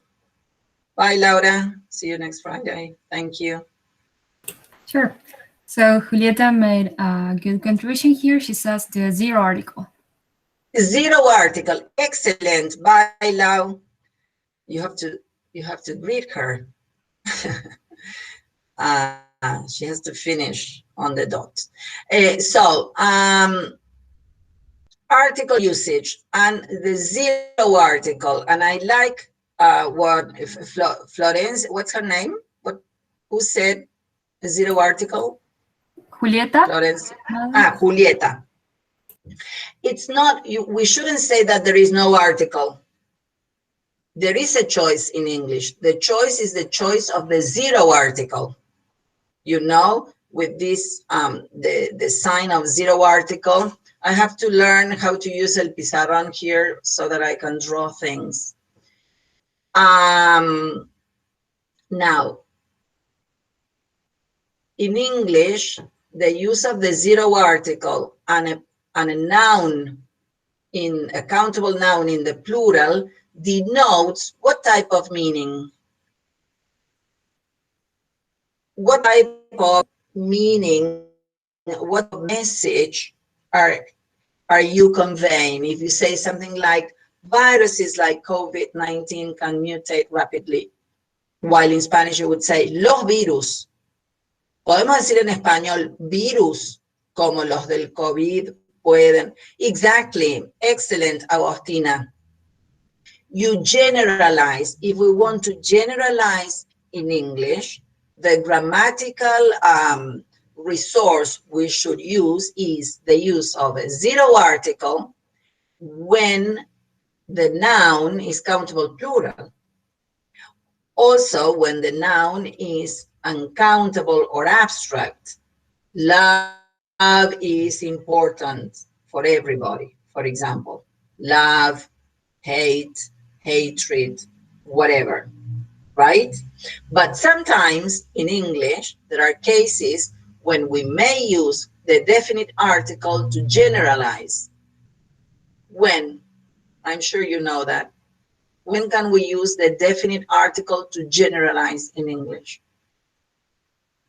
Speaker 1: bye, Laura. See you next Friday. Thank you.
Speaker 7: Sure. So Julieta made a good contribution here. She says the zero article.
Speaker 1: Zero article. Excellent. Bye, Lau. You have to greet her. She has to finish on the dot. Article usage and the zero article, and I like what Florence, what's her name? Who said the zero article?
Speaker 7: Julieta.
Speaker 1: Florence. Julieta. It's not, we shouldn't say that there is no article. There is a choice in English. The choice is the choice of the zero article. You know, with this, the sign of zero article, I have to learn how to use El Pizarrón here so that I can draw things. Now, in English, the use of the zero article and a noun, a countable noun in the plural, denotes what type of meaning? What type of meaning, what message are you conveying? If you say something like, viruses like COVID-19 can mutate rapidly, while in Spanish you would say, los virus. Podemos decir en español, virus, como los del COVID pueden. Exactly. Excellent, Agostina. You generalize. If we want to generalize in English, the grammatical resource we should use is the use of a zero article when the noun is countable plural. Also, when the noun is uncountable or abstract. Love is important for everybody. For example, love, hate, hatred, whatever, right? But sometimes in English, there are cases when we may use the definite article to generalize. When? I'm sure you know that. When can we use the definite article to generalize in English?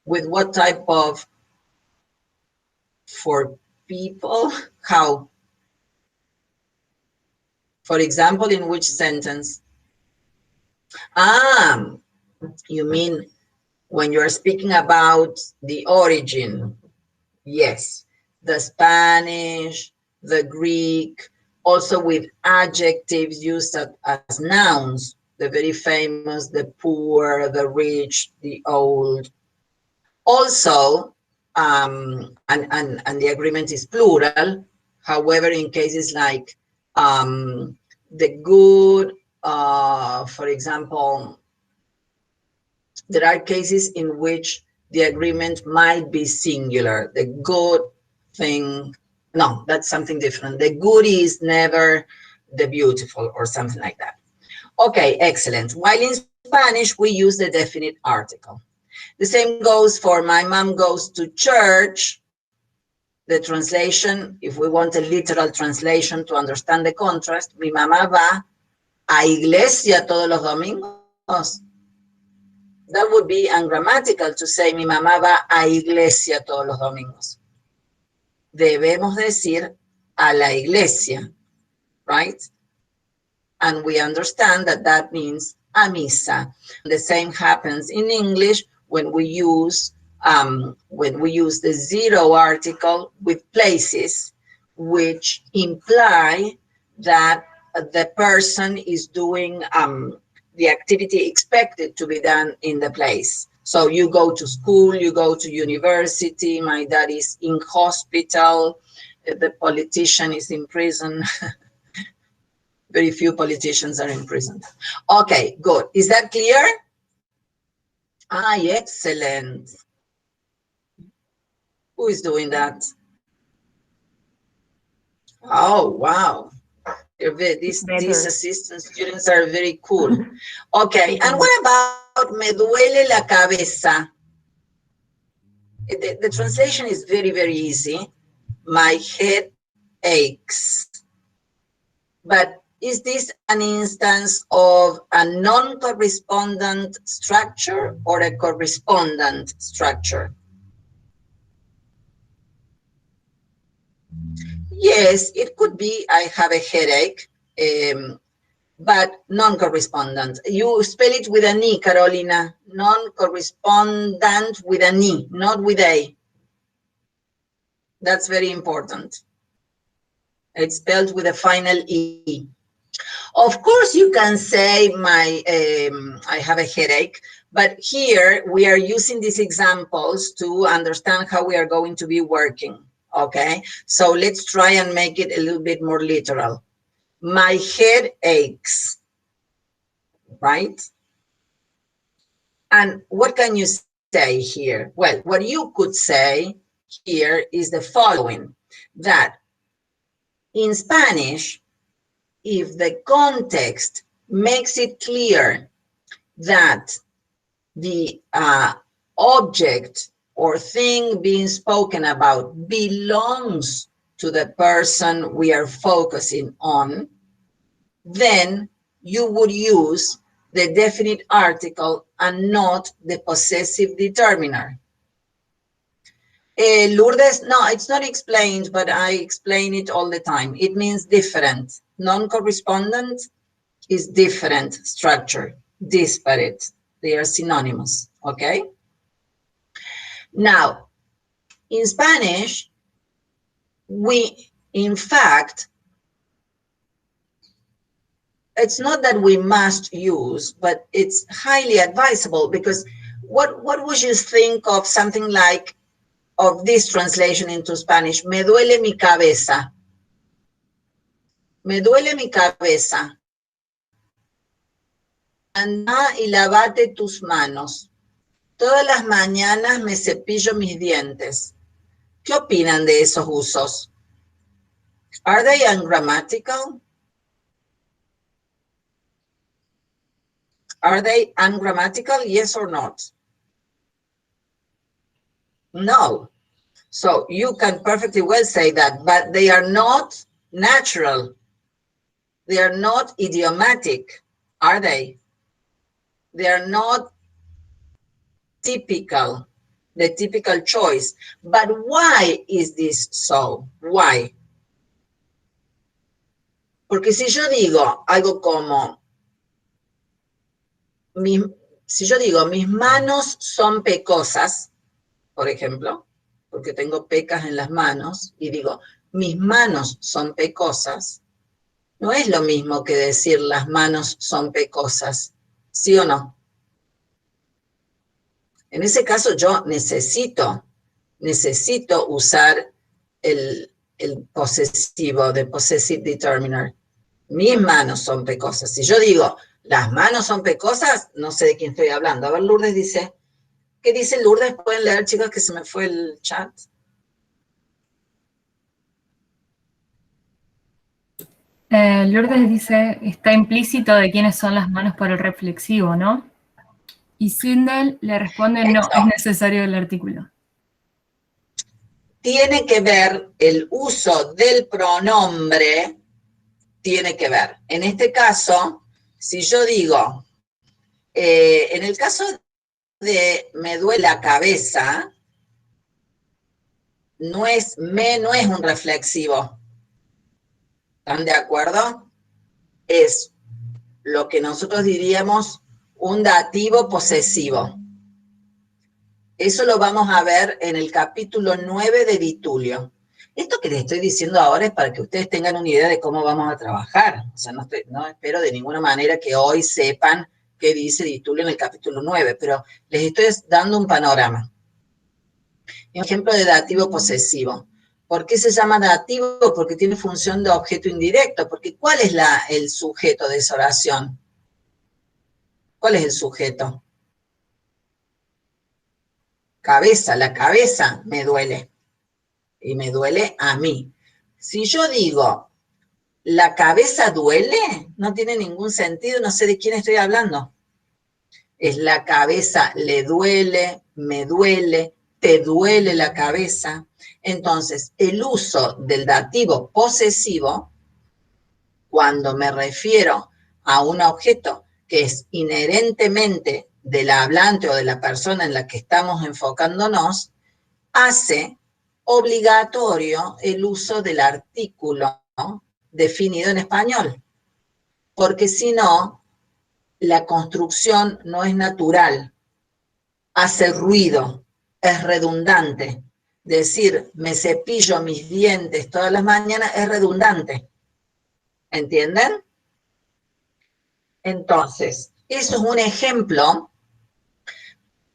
Speaker 1: With what type of, for people, how? For example, in which sentence? You mean when you're speaking about the origin? Yes, the Spanish, the Greek, also with adjectives used as nouns, the very famous, the poor, the rich, the old. Also, and the agreement is plural. However, in cases like the good, for example, there are cases in which the agreement might be singular. The good thing, no, that's something different. The good is never the beautiful or something like that. Okay, excellent. While in Spanish, we use the definite article. The same goes for my mom goes to church. The translation, if we want a literal translation to understand the contrast, mi mamá va a iglesia todos los domingos. That would be ungrammatical to say mi mamá va a iglesia todos los domingos. Debemos decir a la iglesia, right? And we understand that that means a misa. The same happens in English when we use the zero article with places, which imply that the person is doing the activity expected to be done in the place. So you go to school, you go to university, my dad is in hospital, the politician is in prison. Very few politicians are in prison. Okay, good. Is that clear? Ah, excellent. Who is doing that? Oh, wow. These assistant students are very cool. Okay, and what about me duele la cabeza? The translation is very, very easy. My head aches. But is this an instance of a non-correspondent structure or a correspondent structure? Yes, it could be I have a headache, but non-correspondent. You spell it with an E, Carolina. Non-correspondent with an E, not with A. That's very important. It's spelled with a final E. Of course, you can say I have a headache, but here we are using these examples to understand how we are going to be working, okay? So let's try and make it a little bit more literal. My head aches, right? And what can you say here? Well, what you could say here is the following, that in Spanish, if the context makes it clear that the object or thing being spoken about belongs to the person we are focusing on, then you would use the definite article and not the possessive determiner. Lourdes, no, it's not explained, but I explain it all the time. It means different. Non-correspondent is different structure, disparate. They are synonymous, okay? Now, in Spanish, we, in fact, it's not that we must use, but it's highly advisable, because what would you think of something like, of this translation into Spanish? Me duele mi cabeza. Me duele mi cabeza. Anda y lavate tus manos. Todas las mañanas me cepillo mis dientes. ¿Qué opinan de esos usos? Are they ungrammatical? Are they ungrammatical, yes or not? No. So you can perfectly well say that, but they are not natural. They are not idiomatic, are they? They are not typical, the typical choice. But why is this so? Why? Porque si yo digo algo como, si yo digo, mis manos son pecosas, por ejemplo, porque tengo pecas en las manos, y digo, mis manos son pecosas, no es lo mismo que decir las manos son pecosas, ¿sí o no? En ese caso yo necesito usar el posesivo, de possessive determiner. Mis manos son pecosas. Si yo digo, las manos son pecosas, no sé de quién estoy hablando. A ver, Lourdes dice, ¿qué dice Lourdes? ¿Pueden leer, chicos, que se me fue el chat?
Speaker 7: Lourdes dice, está implícito de quiénes son las manos para el reflexivo, ¿no? Y Sindel le responde, no, es necesario el artículo.
Speaker 1: Tiene que ver el uso del pronombre, tiene que ver. En este caso, si yo digo, en el caso de me duele la cabeza, no es un reflexivo. ¿Están de acuerdo? Es lo que nosotros diríamos un dativo posesivo. Eso lo vamos a ver en el capítulo 9 de Di Tullio. Esto que les estoy diciendo ahora es para que ustedes tengan una idea de cómo vamos a trabajar. O sea, no espero de ninguna manera que hoy sepan qué dice Di Tullio en el capítulo 9, pero les estoy dando un panorama. Ejemplo de dativo posesivo. ¿Por qué se llama dativo? Porque tiene función de objeto indirecto. Porque ¿cuál es el sujeto de esa oración? ¿Cuál es el sujeto? Cabeza, la cabeza me duele. Y me duele a mí. Si yo digo, la cabeza duele, no tiene ningún sentido, no sé de quién estoy hablando. Es la cabeza, le duele, me duele, te duele la cabeza. Entonces, el uso del dativo posesivo, cuando me refiero a un objeto que es inherentemente del hablante o de la persona en la que estamos enfocándonos, hace obligatorio el uso del artículo, ¿no?, definido en español, porque si no, la construcción no es natural, hace ruido, es redundante. Decir, me cepillo mis dientes todas las mañanas es redundante. ¿Entienden? Entonces, eso es un ejemplo.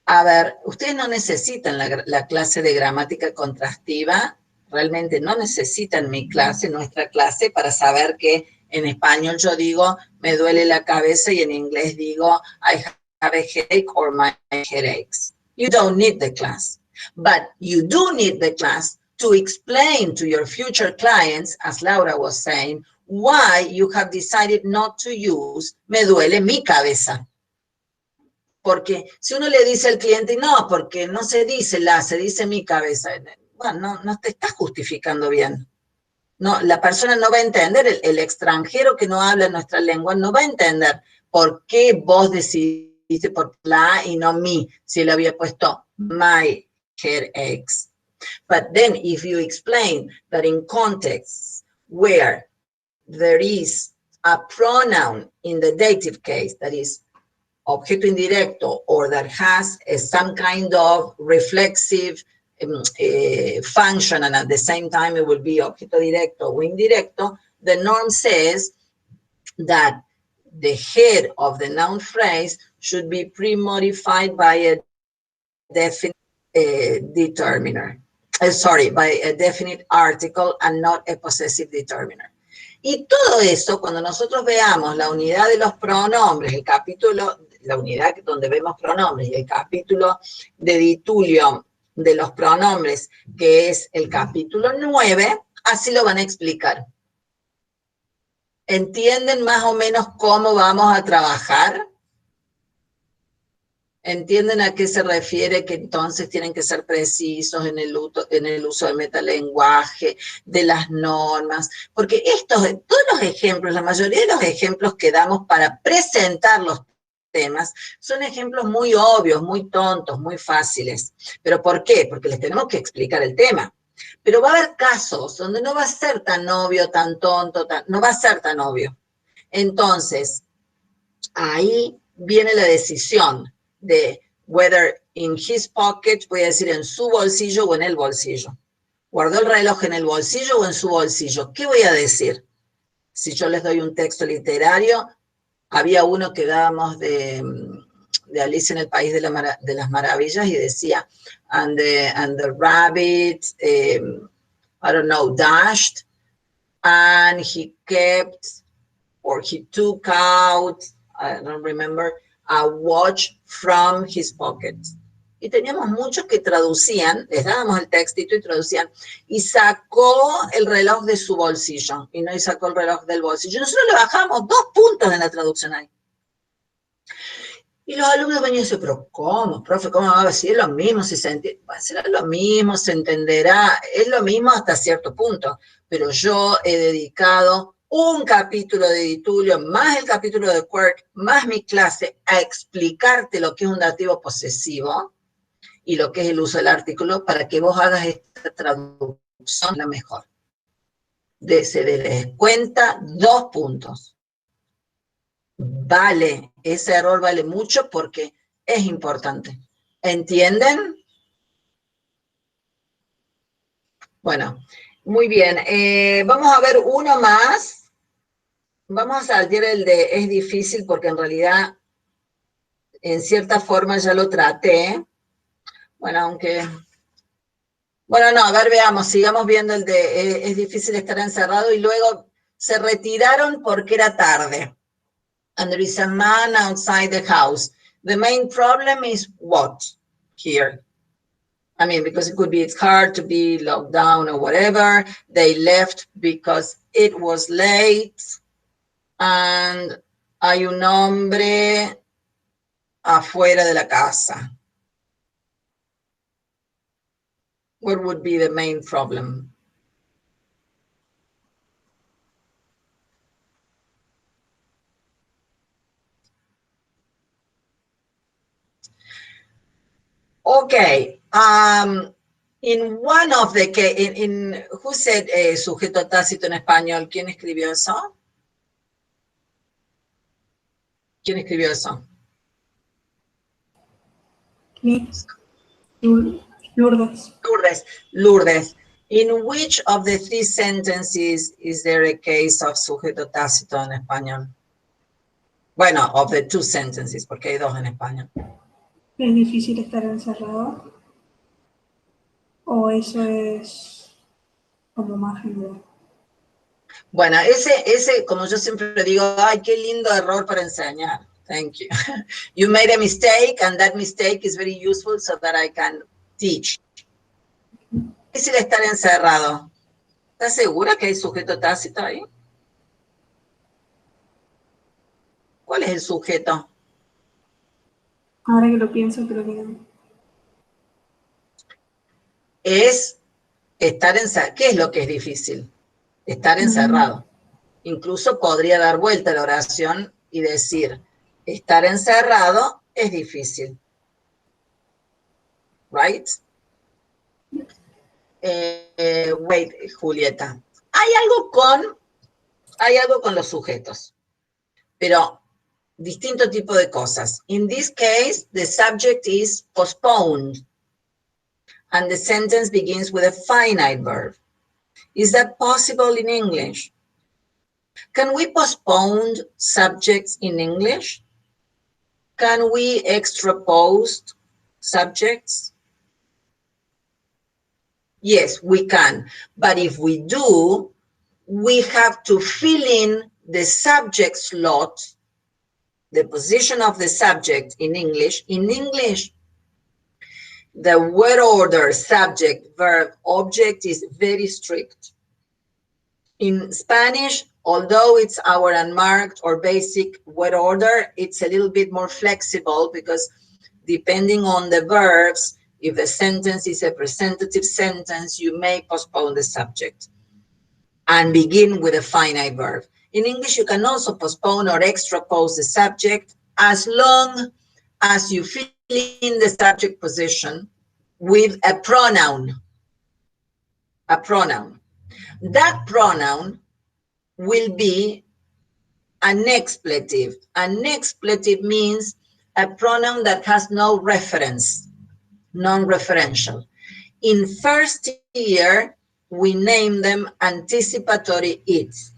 Speaker 1: A ver, ustedes no necesitan la clase de gramática contrastiva, realmente no necesitan mi clase, nuestra clase, para saber que en español yo digo, me duele la cabeza, y en inglés digo, I have a headache or my head aches. You don't need the class, but you do need the class to explain to your future clients, as Laura was saying, why you have decided not to use me duele mi cabeza. Porque si uno le dice al cliente, no, porque no se dice se dice mi cabeza, bueno, no te estás justificando bien. No, la persona no va a entender, el extranjero que no habla nuestra lengua no va a entender por qué vos decidiste por la y no mi, si él había puesto my head aches. But then if you explain that in contexts where there is a pronoun in the dative case, that is objeto indirecto, or that has some kind of reflexive function, and at the same time it will be objeto directo o indirecto, the norm says that the head of the noun phrase should be pre-modified by a definite determiner. By a definite article and not a possessive determiner. Y todo eso, cuando nosotros veamos la unidad de los pronombres, el capítulo, la unidad donde vemos pronombres, y el capítulo de Di Tullio de los pronombres, que es el capítulo 9, así lo van a explicar. ¿Entienden más o menos cómo vamos a trabajar? ¿Entienden a qué se refiere que entonces tienen que ser precisos en el uso del metalenguaje, de las normas? Porque todos los ejemplos, la mayoría de los ejemplos que damos para presentar los temas son ejemplos muy obvios, muy tontos, muy fáciles. ¿Pero por qué? Porque les tenemos que explicar el tema. Pero va a haber casos donde no va a ser tan obvio, tan tonto, no va a ser tan obvio. Entonces, ahí viene la decisión de whether in his pocket, voy a decir en su bolsillo o en el bolsillo. ¿Guardó el reloj en el bolsillo o en su bolsillo? ¿Qué voy a decir? Si yo les doy un texto literario, había uno que dábamos de Alicia en el País de las Maravillas y decía, and the rabbit, I don't know, dashed, and he kept, or he took out, I don't remember, a watch from his pocket. Y teníamos muchos que traducían, les dábamos el textito y traducían, y sacó el reloj de su bolsillo, y no y sacó el reloj del bolsillo. Nosotros le bajamos 2 puntos en la traducción ahí. Y los alumnos venían y decían, pero ¿cómo, profe? ¿Cómo va a decir? Es lo mismo, si se entiende. Bueno, será lo mismo, se entenderá, es lo mismo hasta cierto punto, pero yo he dedicado un capítulo de Di Tullio, más el capítulo de Quirk, más mi clase, a explicarte lo que es un dativo posesivo y lo que es el uso del artículo para que vos hagas esta traducción la mejor. Se les cuenta 2 puntos. Vale, ese error vale mucho porque es importante. ¿Entienden? Bueno, muy bien. Vamos a ver uno más. Vamos a saltar el de es difícil porque en realidad, en cierta forma ya lo traté. Bueno, aunque... Bueno, no, a ver, veamos, sigamos viendo el de es difícil estar encerrado y luego se retiraron porque era tarde. And there is a man outside the house. The main problem is what here? I mean, because it could be it's hard to be locked down or whatever. They left because it was late. And hay un hombre afuera de la casa. What would be the main problem? Okay. In one of the in who said sujeto tácito en español? ¿Quién escribió eso? ¿Quién escribió eso?
Speaker 8: Lourdes.
Speaker 1: Lourdes. In which of the three sentences is there a case of sujeto tácito en español? Bueno, of the two sentences, porque hay dos en español.
Speaker 8: ¿Es difícil estar encerrado? ¿O eso es como más general?
Speaker 1: Bueno, ese, como yo siempre digo, ay, qué lindo error para enseñar. Thank you. You made a mistake, and that mistake is very useful so that I can teach. Es difícil estar encerrado. ¿Estás segura que hay sujeto tácito ahí? ¿Cuál es el sujeto?
Speaker 8: Ahora que lo pienso, creo que no.
Speaker 1: Es estar encerrado. ¿Qué es lo que es difícil? Estar encerrado. Incluso podría dar vuelta a la oración y decir, estar encerrado es difícil. Right? Wait, Julieta. Hay algo con los sujetos, pero distinto tipo de cosas. In this case, the subject is postponed, and the sentence begins with a finite verb. Is that possible in English? Can we postpone subjects in English? Can we extrapose subjects? Yes, we can. But if we do, we have to fill in the subject slot, the position of the subject in English. In English, the word order, subject, verb, object is very strict. In Spanish, although it's our unmarked or basic word order, it's a little bit more flexible because depending on the verbs, if the sentence is a presentative sentence, you may postpone the subject and begin with a finite verb. In English, you can also postpone or extrapose the subject as long as you fill in the subject position with a pronoun. A pronoun. That pronoun will be an expletive. An expletive means a pronoun that has no reference, non-referential. In first year, we name them anticipatory its.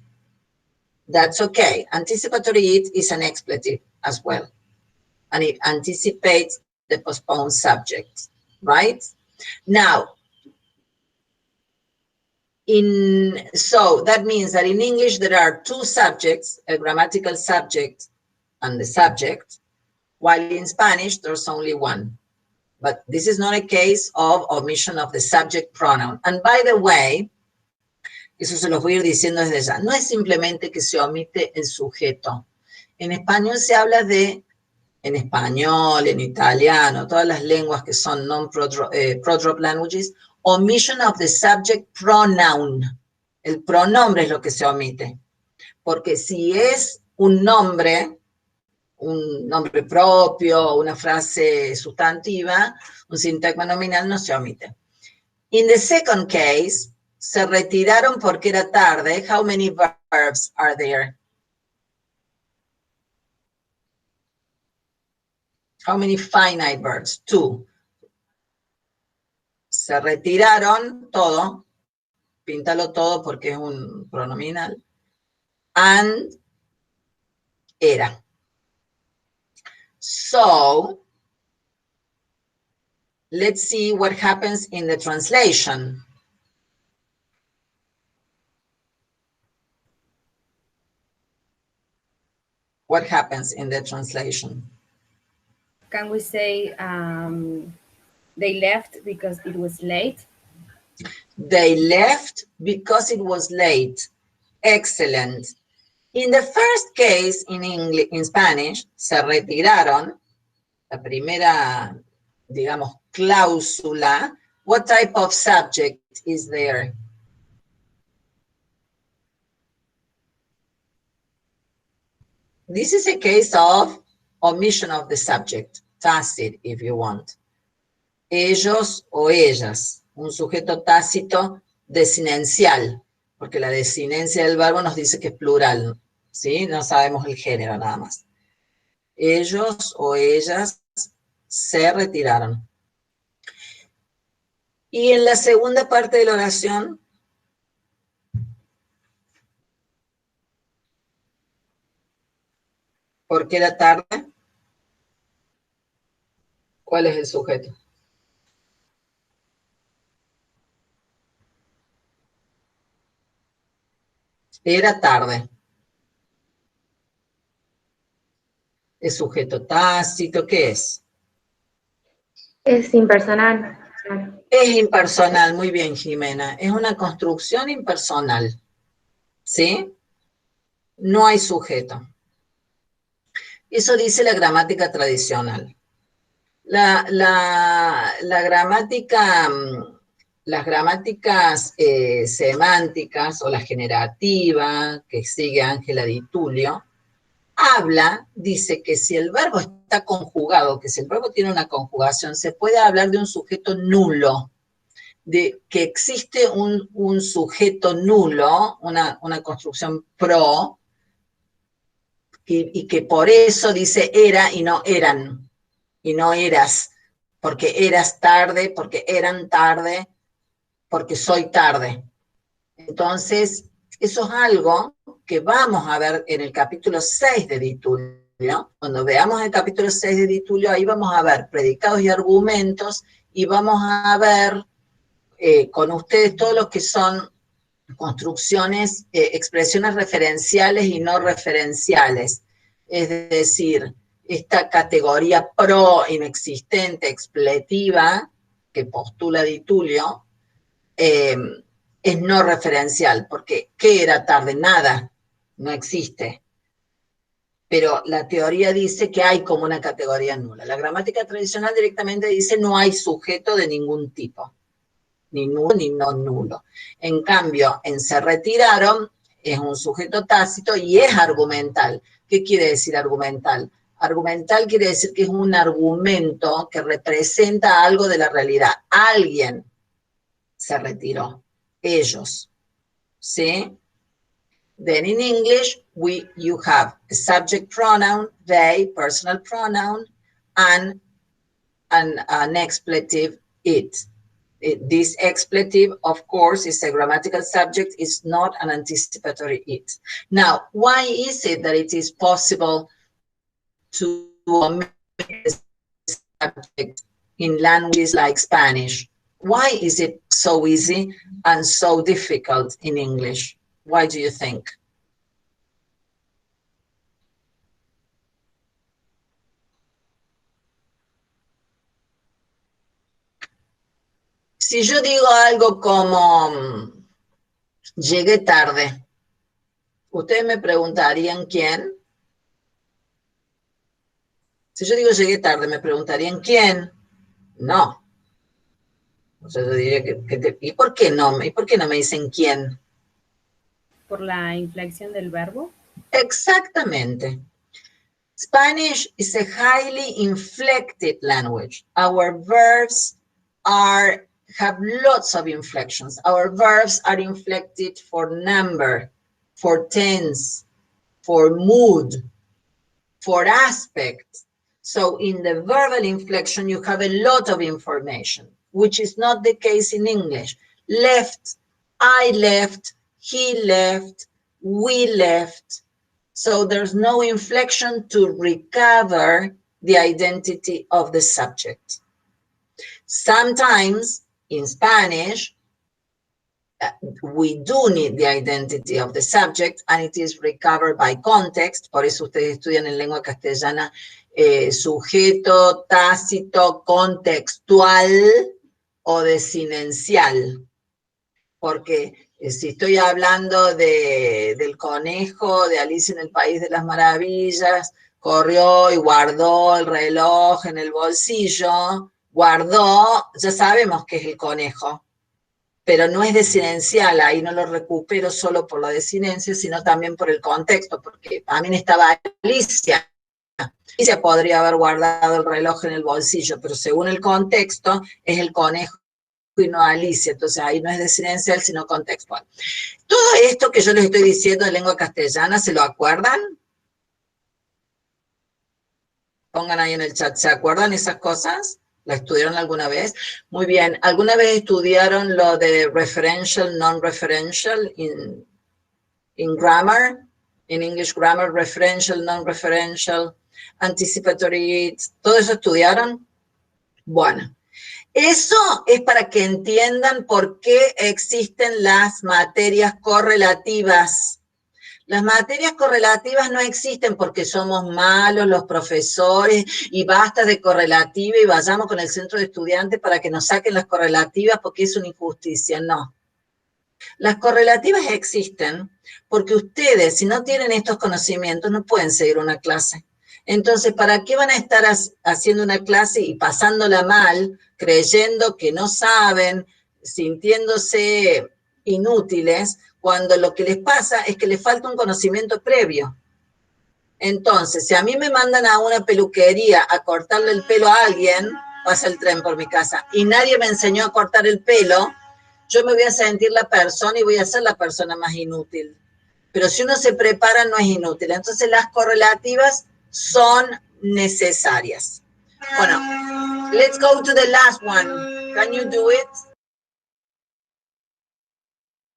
Speaker 1: That's okay. Anticipatory it is an expletive as well. And it anticipates the postponed subject, right? Now, so that means that in English, there are two subjects, a grammatical subject and the subject, while in Spanish, there's only one. But this is not a case of omission of the subject pronoun. And by the way, eso se los voy a ir diciendo desde ya, no es simplemente que se omite el sujeto. En español se habla de, en español, en italiano, todas las lenguas que son non-prodrop languages, omission of the subject pronoun. El pronombre es lo que se omite. Porque si es un nombre propio, una frase sustantiva, un sintagma nominal no se omite. In the second case, se retiraron porque era tarde. How many verbs are there? How many finite verbs? Two. Se retiraron, todo. píntalo todo porque es un pronominal. And era. So, let's see what happens in the translation. What happens in the translation?
Speaker 4: Can we say they left because it was late?
Speaker 1: They left because it was late. Excellent. In the first case in English, in Spanish, se retiraron. La primera, digamos, cláusula. What type of subject is there? This is a case of omission of the subject, tacit if you want. Ellos o ellas, un sujeto tácito desinencial, porque la desinencia del verbo nos dice que es plural, ¿sí? No sabemos el género nada más. Ellos o ellas se retiraron. Y en la segunda parte de la oración, ¿por qué era tarde? ¿Cuál es el sujeto? Era tarde. ¿Es sujeto tácito? ¿Qué es?
Speaker 6: Es impersonal.
Speaker 1: Es impersonal, muy bien, Jimena. Es una construcción impersonal, ¿sí? No hay sujeto. Eso dice la gramática tradicional. La gramática, las gramáticas semánticas o la generativa que sigue Ángela Di Tullio, dice que si el verbo está conjugado, que si el verbo tiene una conjugación, se puede hablar de un sujeto nulo, de que existe un sujeto nulo, una construcción pro, y que por eso dice era y no eran, y no eras, porque eras tarde, porque eran tarde, porque soy tarde. Entonces, eso es algo que vamos a ver en el capítulo 6 de Di Tullio. Cuando veamos el capítulo 6 de Di Tullio, ahí vamos a ver predicados y argumentos, y vamos a ver con ustedes todo lo que son construcciones, expresiones referenciales y no referenciales. Es decir, esta categoría pro inexistente, expletiva, que postula Di Tullio, es no referencial, porque ¿qué era tarde? Nada, no existe. Pero la teoría dice que hay como una categoría nula. La gramática tradicional directamente dice no hay sujeto de ningún tipo, ni nulo ni no nulo. En cambio, en se retiraron es un sujeto tácito y es argumental. ¿Qué quiere decir argumental? Argumental quiere decir que es un argumento que representa algo de la realidad. Alguien se retiró. Ellos. ¿Sí? Then in English, you have a subject pronoun, they, personal pronoun, and an expletive, it. This expletive, of course, is a grammatical subject, it's not an anticipatory it. Now, why is it that it is possible to omit a subject in languages like Spanish? Why is it so easy and so difficult in English? Why do you think? Si yo digo algo como llegué tarde, ¿ustedes me preguntarían quién? Si yo digo llegué tarde, ¿me preguntarían quién? No. O sea, yo diría ¿y por qué no? ¿Y por qué no me dicen quién?
Speaker 4: ¿Por la inflexión del verbo?
Speaker 1: Exactamente. Spanish is a highly inflected language. Our verbs have lots of inflections. Our verbs are inflected for number, for tense, for mood, for aspect. So in the verbal inflection, you have a lot of information, which is not the case in English. Left I left, he left, we left. So there's no inflection to recover the identity of the subject. Sometimes in Spanish, we do need the identity of the subject and it is recovered by context. Por eso ustedes estudian en lengua castellana sujeto, tácito, contextual o desinencial. Porque si estoy hablando del conejo, de Alicia en el País de las Maravillas, corrió y guardó el reloj en el bolsillo, guardó, ya sabemos que es el conejo, pero no es desinencial, ahí no lo recupero solo por la desinencia, sino también por el contexto, porque también estaba Alicia. Alicia podría haber guardado el reloj en el bolsillo, pero según el contexto es el conejo y no Alicia, entonces ahí no es desinencial, sino contextual. Todo esto que yo les estoy diciendo en lengua castellana, ¿se lo acuerdan? Pongan ahí en el chat, ¿se acuerdan esas cosas? ¿La estudiaron alguna vez? Muy bien, ¿alguna vez estudiaron lo de referential, non-referential in grammar? In English grammar, referential, non-referential, anticipatory, ¿todo eso estudiaron? Bueno. Eso es para que entiendan por qué existen las materias correlativas. Las materias correlativas no existen porque somos malos los profesores y basta de correlativa y vayamos con el centro de estudiantes para que nos saquen las correlativas porque es una injusticia. No. Las correlativas existen porque ustedes, si no tienen estos conocimientos, no pueden seguir una clase. Entonces, ¿para qué van a estar haciendo una clase y pasándola mal, creyendo que no saben, sintiéndose inútiles, cuando lo que les pasa es que les falta un conocimiento previo? Entonces, si a mí me mandan a una peluquería a cortarle el pelo a alguien, pasa el tren por mi casa, y nadie me enseñó a cortar el pelo, yo me voy a sentir la persona y voy a ser la persona más inútil. Pero si uno se prepara, no es inútil. Entonces, las correlativas son necesarias. Bueno, let's go to the last one. Can you do it?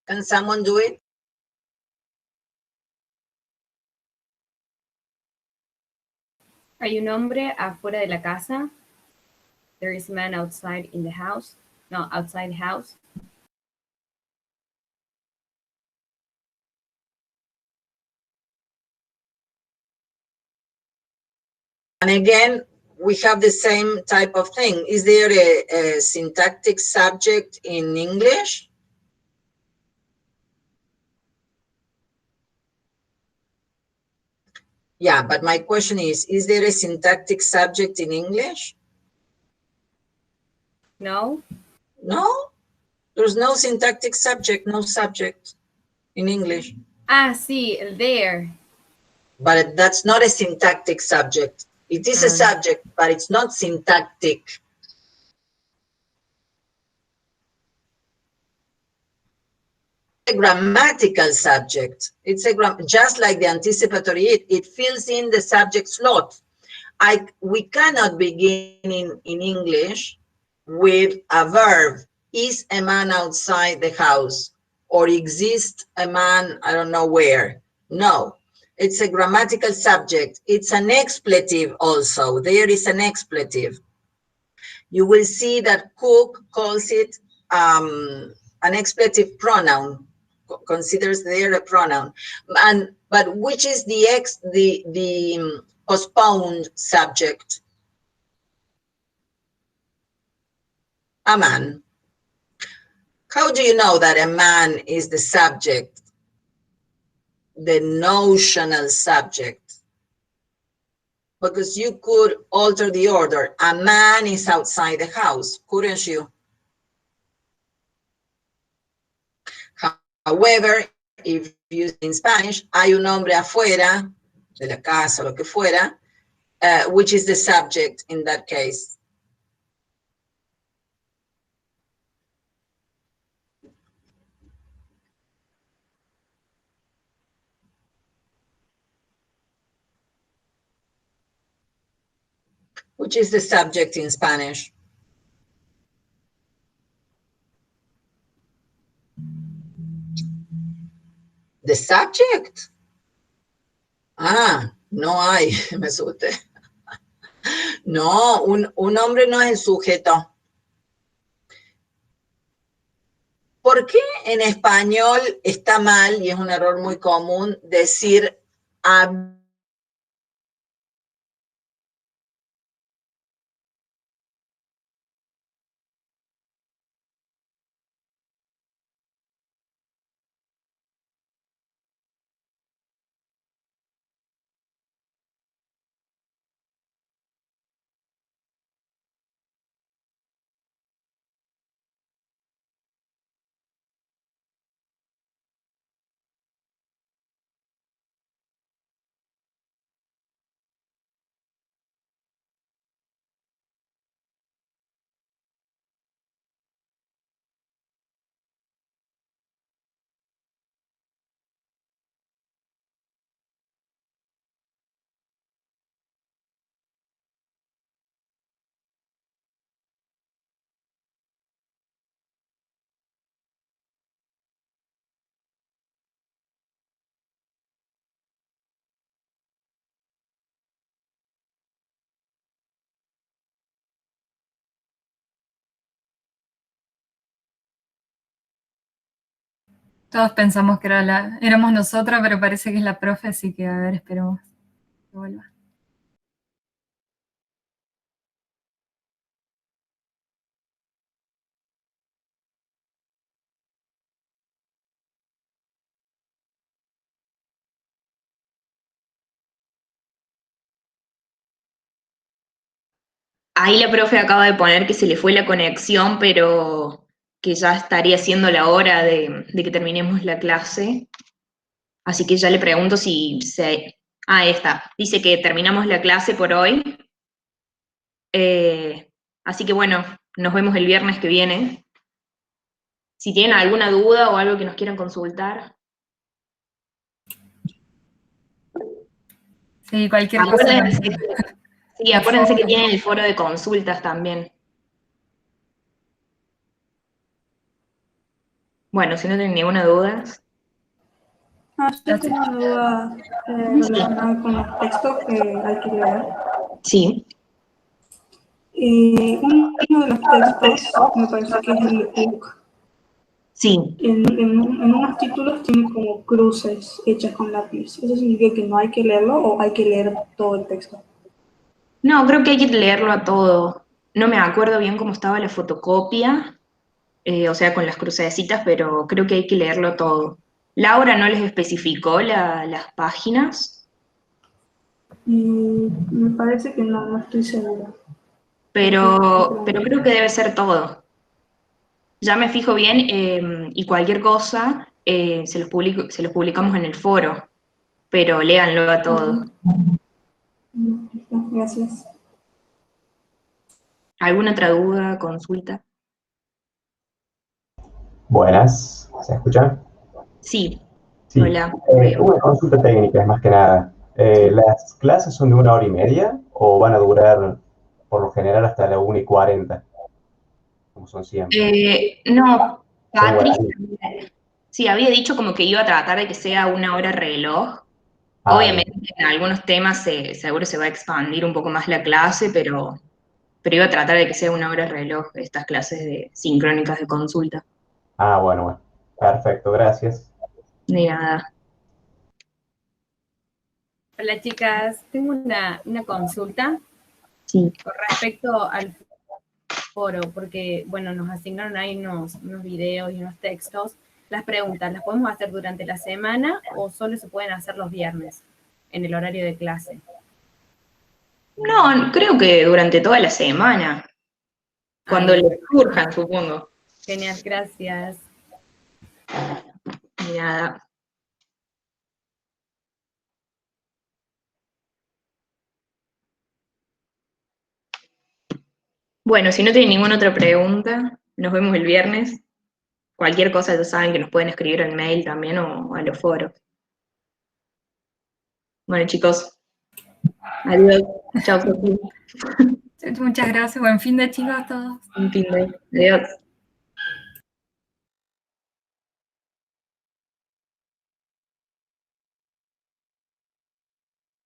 Speaker 1: Can someone do it?
Speaker 4: Hay un hombre afuera de la casa. There is a man outside in the house. No, outside the house.
Speaker 1: And again, we have the same type of thing. Is there a syntactic subject in English? Yeah, but my question is there a syntactic subject in English?
Speaker 4: No.
Speaker 1: No? There's no syntactic subject, no subject in English.
Speaker 4: Ah, sí, el there.
Speaker 1: But that's not a syntactic subject. It is a subject, but it's not syntactic. A grammatical subject. It's just like the anticipatory it fills in the subject slot. We cannot begin in English with a verb. Is a man outside the house? Or exists a man, I don't know where. No, it's a grammatical subject. It's an expletive also. There is an expletive. You will see that Cook calls it an expletive pronoun, considers there a pronoun. But which is the postponed subject? A man. How do you know that a man is the subject, the notional subject? Because you could alter the order. A man is outside the house, couldn't you? However, if you in Spanish, hay un hombre afuera de la casa, lo que fuera, which is the subject in that case? Which is the subject in Spanish? The subject. Ah, no hay, me asusté. No, un hombre no es el sujeto. ¿Por qué en español está mal, y es un error muy común, decir
Speaker 7: Todos pensamos que éramos nosotras, pero parece que es la profe, así que a ver, esperemos que vuelva.
Speaker 3: Ahí la profe acaba de poner que se le fue la conexión, pero que ya estaría siendo la hora de que terminemos la clase. Así que ya le pregunto si se... Ah, ahí está. Dice que terminamos la clase por hoy. Así que bueno, nos vemos el viernes que viene. Si tienen alguna duda o algo que nos quieran consultar.
Speaker 7: Sí, cualquier cosa.
Speaker 3: Acuérdense que tienen el foro de consultas también. Bueno, si no tienen ninguna duda.
Speaker 8: Yo tengo una duda relacionada con los textos que hay que leer.
Speaker 3: Sí.
Speaker 8: Uno de los textos, me parece que es el ebook.
Speaker 3: Sí.
Speaker 8: En unos títulos tiene como cruces hechas con lápiz. ¿Eso significa que no hay que leerlo o hay que leer todo el texto?
Speaker 3: No, creo que hay que leerlo a todo. No me acuerdo bien cómo estaba la fotocopia, o sea, con las crucecitas, pero creo que hay que leerlo todo. Laura no les especificó las páginas.
Speaker 8: Me parece que no estoy segura.
Speaker 3: Pero creo que debe ser todo. Ya me fijo bien y cualquier cosa se los publicamos en el foro, pero léanlo a todo.
Speaker 8: Gracias.
Speaker 3: ¿Alguna otra duda, consulta?
Speaker 9: Buenas, ¿se escuchan?
Speaker 3: Sí.
Speaker 9: Sí.
Speaker 3: Hola.
Speaker 9: Una consulta técnica, más que nada. ¿Las clases son de 1 hora y media o van a durar, por lo general, hasta la 1:40? Como son siempre.
Speaker 3: No, Patrick,
Speaker 9: Bueno,
Speaker 3: sí, había dicho como que iba a tratar de que sea 1 hora reloj. Obviamente en algunos temas seguro se va a expandir un poco más la clase, pero iba a tratar de que sea 1 hora reloj estas clases de sincrónicas de consulta.
Speaker 9: bueno. Perfecto, gracias.
Speaker 3: De nada.
Speaker 4: Hola chicas, tengo una consulta
Speaker 3: Sí.
Speaker 4: con respecto al foro, porque bueno, nos asignaron ahí unos videos y unos textos. Las preguntas, ¿las podemos hacer durante la semana o solo se pueden hacer los viernes en el horario de clase?
Speaker 3: No, creo que durante toda la semana. Cuando les surjan, supongo.
Speaker 4: Genial, gracias.
Speaker 3: De nada. Bueno, si no tienen ninguna otra pregunta, nos vemos el viernes. Cualquier cosa ya saben que nos pueden escribir al mail también o a los foros. Bueno, chicos. Adiós. Chao, Sofía.
Speaker 7: Muchas gracias. Buen fin de, chicos, a todos.
Speaker 3: Un fin de. Adiós.